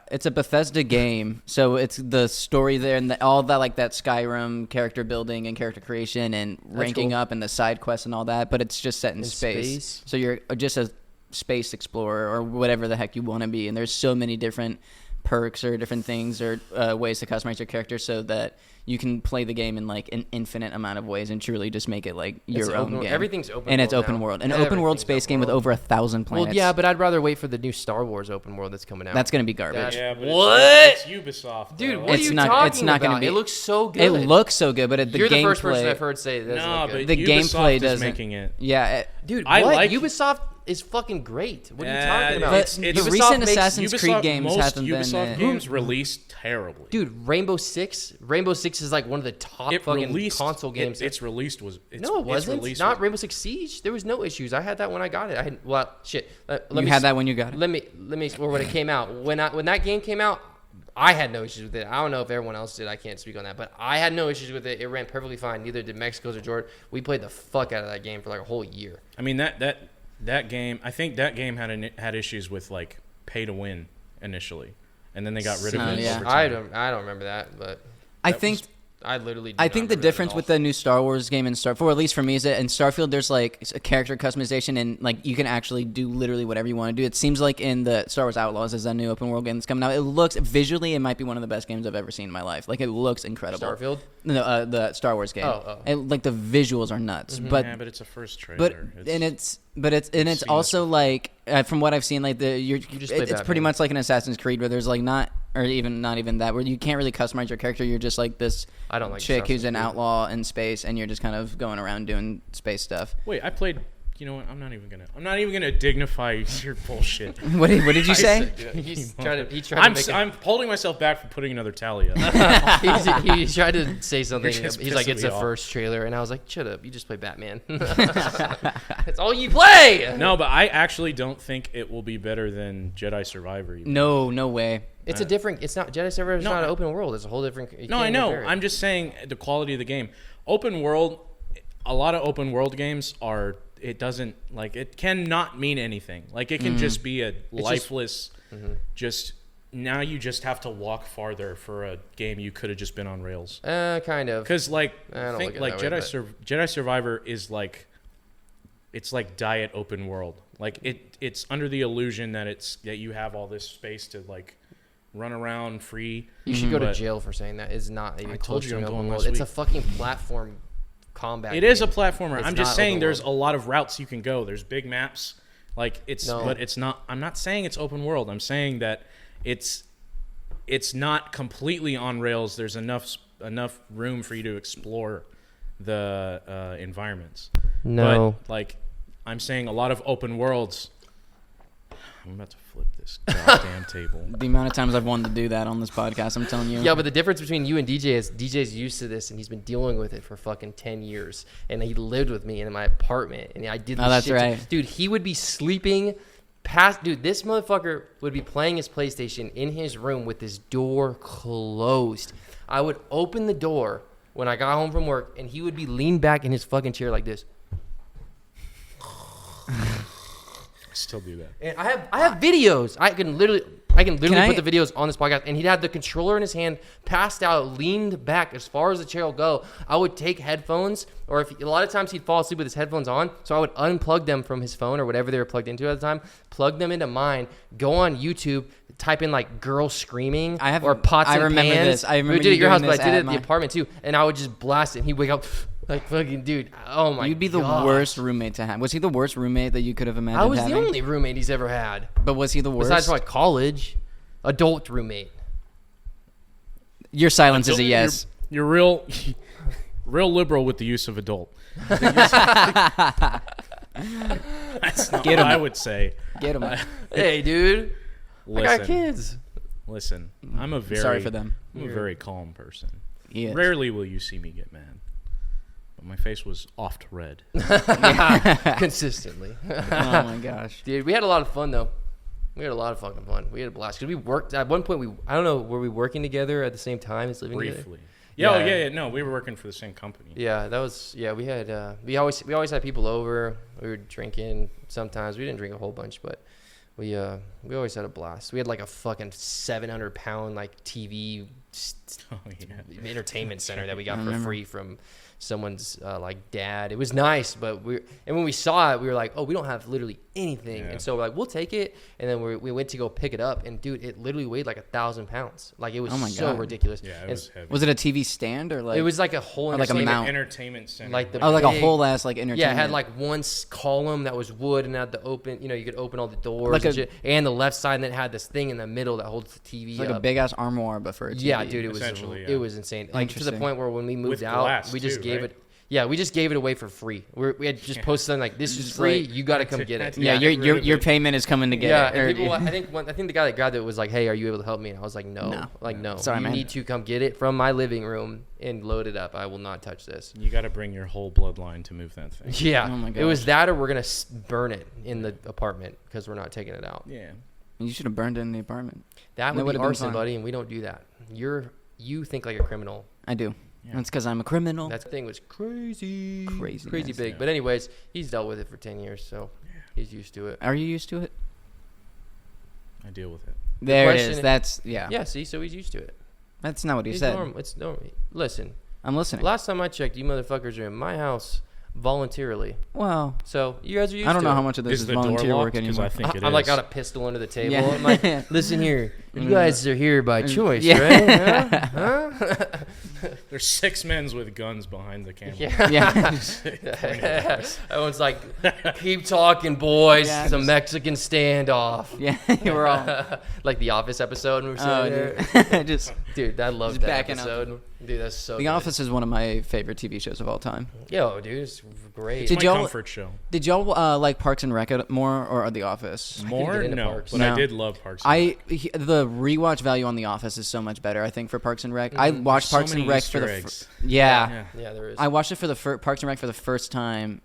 It's a Bethesda game, so it's the story there and all that, like that Skyrim character building and character creation and ranking cool. up and the side quests and all that. But it's just set in space, so you're just a space explorer or whatever the heck you want to be. And there's so many different perks or different things or ways to customize your character so that you can play the game in like an infinite amount of ways and truly just make it like It's your own open- game. everything's open and it's world open now. world, an open world Everything's space open game with world. over 1,000 planets. Well, yeah, but I'd rather wait for the new Star Wars open world that's coming out. that's gonna be garbage. That's- Yeah, but What? It's Ubisoft, Dude, though. what are It's you not- talking it's not about? gonna be- It looks so good. It looks so good, but the You're gameplay. the first person I've heard say it doesn't No, look but good. The Ubisoft gameplay is doesn't- making it. Yeah, Dude, I what? like- Ubisoft is fucking great. What are you Yeah, talking about? it's- the Ubisoft recent makes- Assassin's Creed games most haven't Ubisoft been. games released terribly. Dude, Rainbow Six is like one of the top fucking console games. It's released was No, it wasn't. Released Not Rainbow Six Siege. There was no issues. I had that when I got it. I had shit. Let You me had that when you got it. Let me or when it came out. When that game came out, I had no issues with it. I don't know if everyone else did. I can't speak on that, but I had no issues with it. It ran perfectly fine. Neither did Mexico's or Jordan. We played the fuck out of that game for like a whole year. I mean that game. I think that game had issues with like pay to win initially, and then they got rid of it. yeah. over I time. don't remember that, but I That think. I literally. I think the difference with the new Star Wars game and or at least for me, is that in Starfield there's like a character customization and like you can actually do literally whatever you want to do. It seems like in the Star Wars Outlaws is a new open world game that's coming out. It looks visually, it might be one of the best games I've ever seen in my life. Like it looks incredible. Starfield. No, the Star Wars game. Oh. And, like the visuals are nuts, but Yeah, but it's a first trailer. but it's seen also this like from what I've seen, like just play it's pretty Batman. much like an Assassin's Creed where there's like not even that where you can't really customize your character. You're just like this I don't like chick who's Assassin's an Creed. outlaw in space, and you're just kind of going around doing space stuff. Wait, I played. You know what? I'm not even gonna dignify your bullshit. What did you say? He's trying to make I'm holding myself back from putting another tally up. he tried to say something. You're just He's like, pissing it's me the off. first trailer, and I was like, shut up, you just play Batman. That's all you play. No, but I actually don't think it will be better than Jedi Survivor. Even. No way. It's a different. It's not Jedi Survivor. It's No, not an open world. It's a whole different. You No, I can't know. compare it. I'm just saying the quality of the game. Open world. A lot of open world games are. It doesn't like. It cannot mean anything. Like it can just be a lifeless. Just now you just have to walk farther for a game you could have just been on rails. Kind of. Because like I don't think look at like it that way, Jedi Survivor is like. It's like diet open world. Like it's under the illusion that you have all this space to like run around free. You should go to But jail for saying that. It's not even I close told you to I'm an going open world. last It's a week. fucking platform combat. It is a game. platformer. It's I'm just not saying open there's world. a lot of routes you can go. There's big maps. Like but it's not. I'm not saying it's open world. I'm saying that it's not completely on rails. There's enough room for you to explore. the environments. No. But, like, I'm saying a lot of open worlds. I'm about to flip this goddamn table. The amount of times I've wanted to do that on this podcast, I'm telling you. Yeah, but the difference between you and DJ is DJ's used to this, and he's been dealing with it for fucking 10 years. And he lived with me in my apartment, and I did this that's shit. right. Dude, he would be sleeping dude, this motherfucker would be playing his PlayStation in his room with his door closed. I would open the door when I got home from work, and he would be leaned back in his fucking chair like this. Still do that. And I have videos. I can literally put the videos on this podcast. And he'd have the controller in his hand, passed out, leaned back as far as the chair will go. I would take headphones, or a lot of times he'd fall asleep with his headphones on, so I would unplug them from his phone or whatever they were plugged into at the time, plug them into mine, go on YouTube, type in like girl screaming or pots and pans. This. I remember we did it at your house, but I did it at my the apartment too. And I would just blast it, and he'd wake up. Like, fucking dude, oh my god. You'd be the worst roommate to have. Was he the worst roommate that you could have imagined I was having? the only roommate he's ever had. But was he the worst? Besides like college, adult roommate. Your silence is a yes. You're real liberal with the use of adult. That's not Get what 'em. I would say. Get him. Hey, dude. Listen, I got kids. Listen, I'm a very Sorry for them. I'm a very calm person. He is. Rarely will you see me get mad. But my face was oft red. Consistently. Oh my gosh. Dude, we had a lot of fun though. We had a lot of fucking fun. We had a blast. Because we worked, at one point, I don't know, were we working together at the same time as living together? Briefly. Yeah, no, we were working for the same company. Yeah, that was, we had, we always had people over. We were drinking sometimes. We didn't drink a whole bunch, but we always had a blast. We had like a fucking 700-pound like TV entertainment center that we got for free from someone's like dad. It was nice, but when we saw it, we were like, oh, we don't have literally anything. And so we're like, we'll take it. And then we went to go pick it up, and dude, it literally weighed like 1,000 pounds. Like it was so ridiculous. Yeah, it was heavy. Was it a TV stand or like? It was like a whole like a mount. Entertainment center. Like the like a big, whole ass like entertainment. Yeah, it had like one column that was wood and had the open, you could open all the doors like and shit. And the left side, and then it had this thing in the middle that holds the TV It's like up. a big ass armoire, but for a TV. Yeah, dude, it was insane. Like to the point where when we moved out, we just gave it. Yeah, we just gave it away for free. We had just posted something like, "This is free. You got to come get it." Yeah, your payment is coming to get it. And people, I think the guy that grabbed it was like, "Hey, are you able to help me?" And I was like, "No, no. Sorry, you man. need to come get it from my living room and load it up. I will not touch this." You got to bring your whole bloodline to move that thing. Yeah, Oh my it was gosh. that, or we're gonna burn it in the apartment because we're not taking it out. Yeah. You should have burned it in the apartment. That would be would've been arson, fine. buddy, and we don't do that. You think like a criminal. I do. That's because I'm a criminal. That thing was crazy Craziness, big. yeah. But anyways, he's dealt with it for 10 years, so he's used to it. Are you used to it? I deal with it. There it question is. is- That's yeah. Yeah, see, so he's used to it. That's not what he It's said. normal. It's normal. Listen, I'm listening. last time I checked, you motherfuckers are in my house voluntarily. Well, So you guys are used I don't to know it. how much of this Is is the door volunteer locked? work 'Cause anymore. I think it I'm like is. got a pistol under the table. Yeah. I'm like, listen here, you guys are here by choice, Yeah. right? Huh? There's 6 men with guns behind the camera. Yeah. Everyone's like, keep talking, boys. Yeah, it's a just- Mexican standoff. Yeah, we're all. Like the Office episode when we were Oh, sitting there. dude. Just Dude, I love Just that backing up. episode. Dude, that's so The good. Office is one of my favorite TV shows of all time. Yo, dude, it's great. It's Did my y'all- comfort show. Did y'all like Parks and Rec more or The Office? More? get into No. Parks. But No. I did love Parks and Rec. The rewatch value on The Office is so much better. I think for Parks and Rec. I watched So Parks and many Rec Easter for the eggs. yeah. Yeah, there is. I watched it for the Parks and Rec for the first time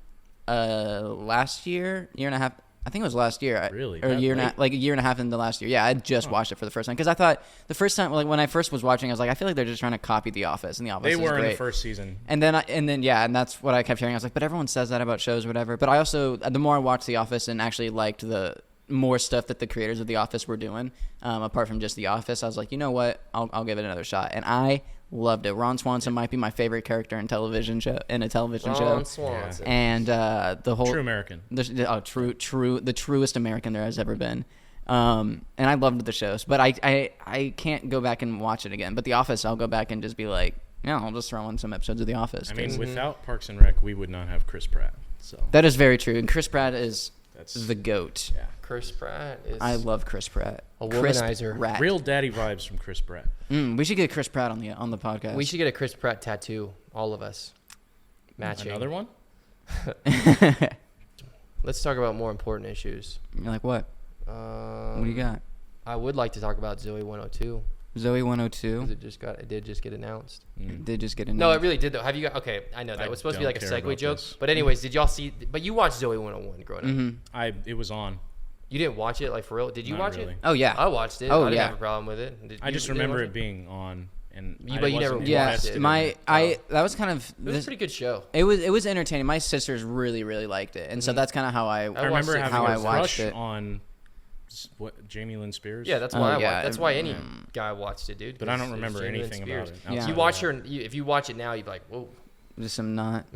last year and a half. I think it was last year. Really? Or a That year late? like a year and a half into last year. Yeah, I just watched it for the first time because I thought the first time, like when I first was watching, I was like, I feel like they're just trying to copy The Office, and The Office They is were in great. the first season. And then and that's what I kept hearing. I was like, but everyone says that about shows or whatever. But I also, the more I watched The Office and actually liked the more stuff that the creators of The Office were doing, apart from just The Office, I was like, you know what? I'll give it another shot. And I loved it. Ron Swanson might be my favorite character in a television show. Ron Swanson. And the whole True American. the truest American there has ever been. And I loved the shows, but I can't go back and watch it again. But The Office, I'll go back and just be like, yeah, I'll just throw on some episodes of The Office. I mean, 'cause without Parks and Rec, we would not have Chris Pratt. So that is very true. And Chris Pratt is that's the GOAT. yeah. Chris Pratt is I love Chris Pratt. a Chris womanizer. Pratt. Real daddy vibes from Chris Pratt. We should get Chris Pratt on the podcast. We should get a Chris Pratt tattoo, all of us. Matching. Another one? Let's talk about more important issues. You're like, what? What do you got? I would like to talk about Zoe 102. Zoe 102. 'Cause it did just get announced. It did just get announced. No, it really did though. Have you got? Okay, I know that I was supposed to be like a don't care segue about joke. this. But anyways, did y'all see? But you watched Zoe 101 growing up. Mm-hmm. It was on. You didn't watch it like for real? Did you Not watch really. it? Oh, yeah. I watched it. Oh, I didn't yeah. have a problem with it. I just remember it being on, and But you never watched Yeah, it. that was kind of. It was a pretty good show. It was entertaining. My sisters really liked it, and so that's kind of how I. I remember watched it. having How I a watched crush it. on Jamie Lynn Spears. Yeah, that's why I yeah. watched. That's why any guy watched it, dude. But I 'cause don't it was remember Jamie Lynn anything Spears. about it. Yeah. If you watch her, if you watch it now, you'd be like, whoa. Just some not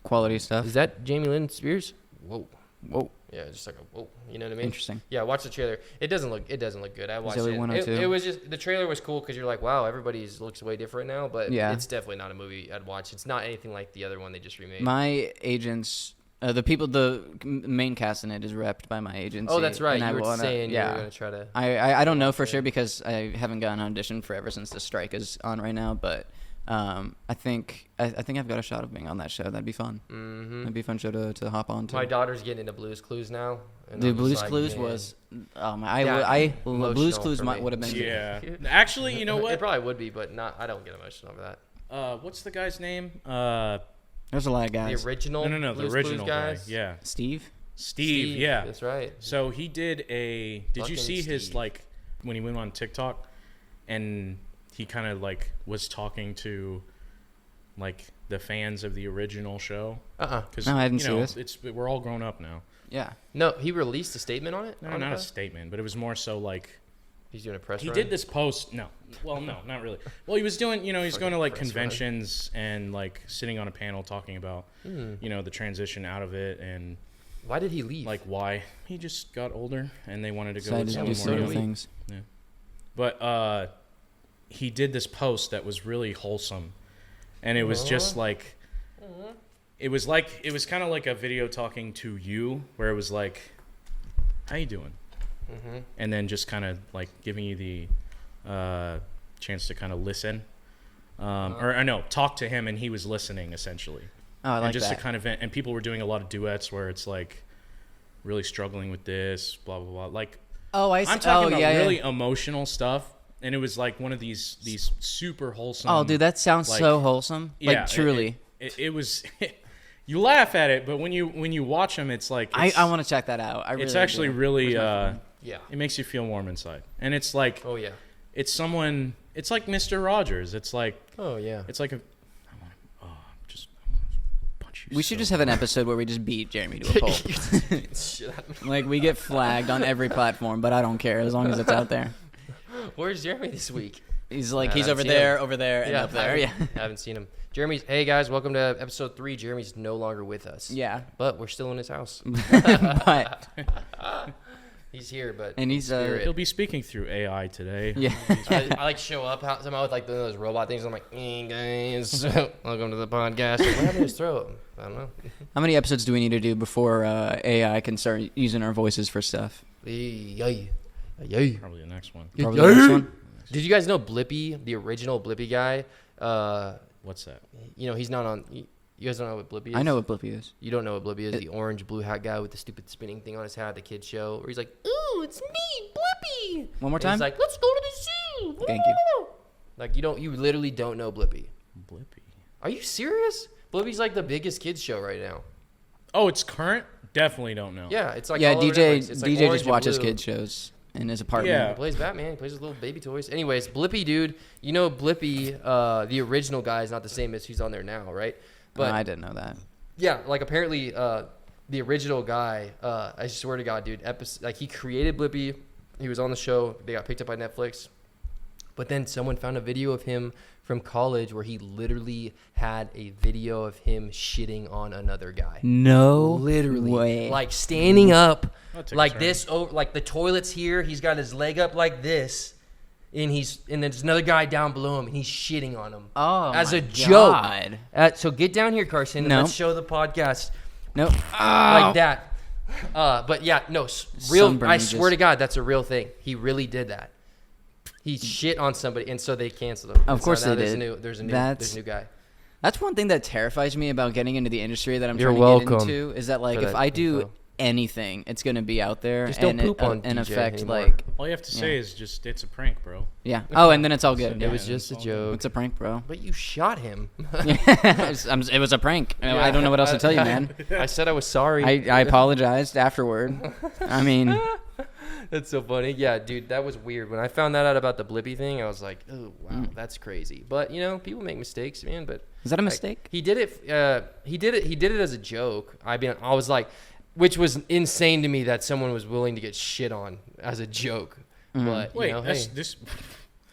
quality stuff. Is that Jamie Lynn Spears? Whoa. Whoa, Yeah, just like a whoa. You know what I mean? interesting. Yeah, watch the trailer. It doesn't look good. I watched Zoe it. 102? It was just the trailer was cool because you're like, wow, everybody's looks way different now. But Yeah. it's definitely not a movie I'd watch. It's not anything like the other one they just remade. My agents, the main cast in it is repped by my agency. Oh, that's right. and You were wanna- saying yeah. you were gonna try to. I don't know for sure because I haven't gotten an audition for ever since the strike is on right now. But I think I've got a shot of being on that show. That'd be fun. Mm-hmm. That'd be a fun show to hop on to. My daughter's getting into Blue's Clues now. And The I'm just Blue's like, Clues man. was Emotional Blues Clues for me. would have been Yeah. Actually, you know It what? probably would be, but not. I don't get emotional over that. What's the guy's name? There's a lot of guys. The original. No, the Blue's original Clues guy. guys. Yeah. Steve. Steve, yeah. That's right. So he did a. Did you Fucking see his Steve. like when he went on TikTok, and he kind of like was talking to, like the fans of the original show? Because No, I didn't see this. We're all grown up now. Yeah. No, he released a statement on it. No, on not a that? statement, but it was more so like He's doing a press he run. did this post. No, well, no, not really. Well, he was doing. He's going to like press run. conventions and like sitting on a panel talking about, the transition out of it and. Why did he leave? Like why he just got older and they wanted to go Decided with to do someone more certain young. things. Yeah. But he did this post that was really wholesome, and it was just like it was kind of like a video talking to you where it was like, how you doing? And then just kind of like giving you the chance to kind of listen, or no, talk to him and he was listening essentially. Oh, I like and just that. to kind of and people were doing a lot of duets where it's like really struggling with this, blah blah blah. Like I'm talking about really emotional stuff, and it was like one of these super wholesome. Oh, dude, that sounds like, so wholesome. Like yeah, truly. It was. You laugh at it, but when you watch them, it's like I want to check that out. It's actually really yeah. It makes you feel warm inside, and it's like Oh yeah. it's someone. It's like Mr. Rogers. It's like Oh yeah. it's like a. We should just have an episode where we just beat Jeremy to a pulp. Like we get flagged on every platform, but I don't care as long as it's out there. Where's Jeremy this week? He's like I he's haven't over seen there, him. over there, and up there. Yeah. I haven't seen him. Jeremy's. Hey guys, welcome to episode 3. Jeremy's no longer with us. Yeah. But we're still in his house. But He's here, but and he's He'll be speaking through AI today. yeah. I like show up somehow with like those robot things. I'm like, hey guys, welcome to the podcast. Like, what happened to his throat? I don't know. How many episodes do we need to do before AI can start using our voices for stuff? Yay. Probably the next one. Probably the next one. Did you guys know Blippi, the original Blippi guy? What's that? He's not on. You guys don't know what Blippi is? I know what Blippi is. You don't know what Blippi is? The orange blue hat guy with the stupid spinning thing on his hat, the kid show, where he's like, "Ooh, it's me, Blippi." One more And time. he's like, "Let's go to the zoo." Thank you. Like you literally don't know Blippi. Blippi. Are you serious? Blippi's like the biggest kids show right now. Oh, it's current? Definitely don't know. Yeah, it's like Yeah, all over DJ Netflix. It's like DJ orange just and watches blue. kid shows in his apartment. Yeah. He plays Batman. He plays with little baby toys. Anyways, Blippi, dude. You know Blippi, the original guy is not the same as who's on there now, right? But I didn't know that. yeah, like apparently the original guy, I swear to God, dude, like he created Blippi. He was on the show. They got picked up by Netflix. But then someone found a video of him from college where he literally had a video of him shitting on another guy. No, Literally. way. Like standing up I'll take a like turn. this, like the toilet's here. He's got his leg up like this. And there's another guy down below him, and he's shitting on him. Oh, as my a joke. God. So get down here, Carson, and No. let's show the podcast Nope. like that. But yeah, no, real. Sunburn I just- swear to God, that's a real thing. He really did that. He shit on somebody, and so they canceled him. Of And so course now they there's did. There's a new That's- guy. That's one thing that terrifies me about getting into the industry that I'm You're trying to get welcome into is that like for if that I do info. anything, it's gonna be out there Just don't and poop on and DJ affect anymore. like All you have to say is just it's a prank, bro. yeah. Oh, and then it's all good. Yeah, It was that's just a all joke. It's a prank, bro. But you shot him. It was a prank. I don't know what else to tell you, man. I said I was sorry. I apologized afterward. I mean, That's so funny. Yeah, dude, that was weird. When I found that out about the Blippi thing, I was like, oh, wow, that's crazy. But, people make mistakes, man. But is that a like, mistake? he did it. He did it as a joke. I was like, which was insane to me that someone was willing to get shit on as a joke. But, Wait, hey. this.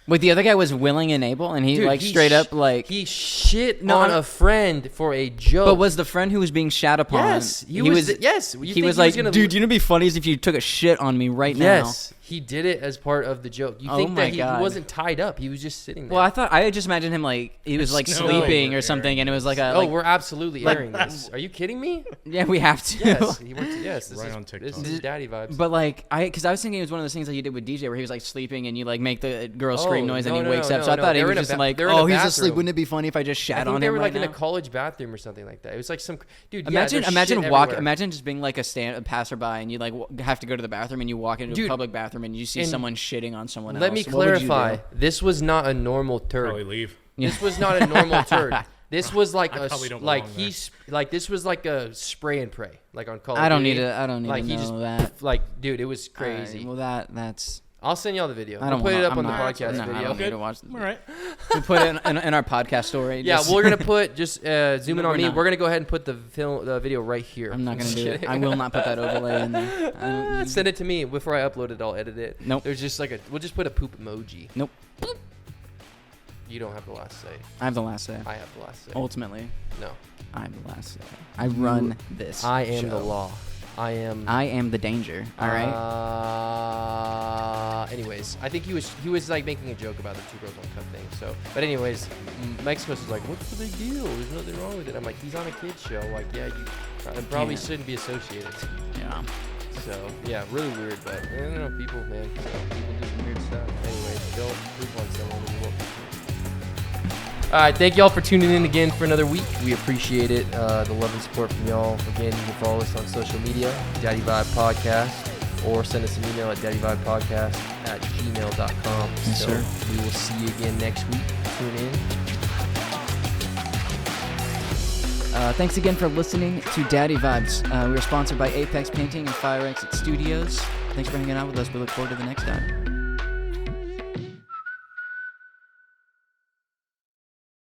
Wait, the other guy was willing and able, and he Dude, like he straight up like. he shit No, on I'm- a friend for a joke. But was the friend who was being shat upon? yes, he was. Yes, you He think was like, gonna dude, you know, what'd be funny is if you took a shit on me right now. Yes, he did it as part of the joke. You Oh think my that he God. wasn't tied up? He was just sitting there. Well, I just imagined him like he was like There's no sleeping way or we're something, airing and it was like a Oh, like, we're absolutely like- airing this. Are you kidding me? yeah, we have to. Yes, he worked. Yes, this Right is on TikTok. This is daddy vibes. But like because I was thinking it was one of those things that you did with DJ where he was like sleeping and you like make the girl scream noise and he wakes up. So I thought he was just like, they're in a oh, he's asleep. bathroom. Wouldn't it be funny if I just I shat think on they him were right like in now? a college bathroom or something like that. It was like some dude. Imagine yeah, there's shit Imagine everywhere. just being like a passerby and you like have to go to the bathroom and you walk into a Dude, public bathroom and you see and someone shitting on someone else. Let me What would you clarify. do? This was not a normal Probably turd. leave. This was not a normal turd. This was like I a probably don't like belong there. he's like this was like a spray and pray like on Call of I don't Duty. need to Like know he just that. like dude, it was All right, crazy. well, that's. I'll send y'all the video. I don't We'll put wanna- it up I'm on the not- podcast no, I video. don't need Good. to watch. All right. We put it in our podcast story. Yeah, just- we're gonna put just zoom in No, on we're me. not. We're gonna go ahead and put the video right here. I'm not gonna Just do it. kidding. I will not put that overlay in there. I don't- Send it to me before I upload it. I'll edit it. Nope. There's just like we'll just put a poop emoji. Nope. You don't have the last say. I have the last say. I have the last say. Ultimately, No. I have the last say. I run this. I am show. the law. I am. I am the danger. All right. Anyways, I think he was like making a joke about the two girls one cup thing. So, but anyways, Mexico's was like, what's the big deal? There's nothing wrong with it. I'm like, he's on a kids show. Like, yeah, you probably can't. shouldn't be associated. Yeah. So yeah, really weird. But I don't know, people, man. So people do some weird stuff. Anyways, don't poop on someone. And you won't be pooped. All right, thank y'all for tuning in again for another week. We appreciate it. The love and support from y'all. Again, you can follow us on social media, Daddy Vibe Podcast, or send us an email at daddyvibepodcast@gmail.com. Yes, sir. We will see you again next week. Tune in. Thanks again for listening to Daddy Vibes. We are sponsored by Apex Painting and Fire Exit Studios. Thanks for hanging out with us. We look forward to the next time.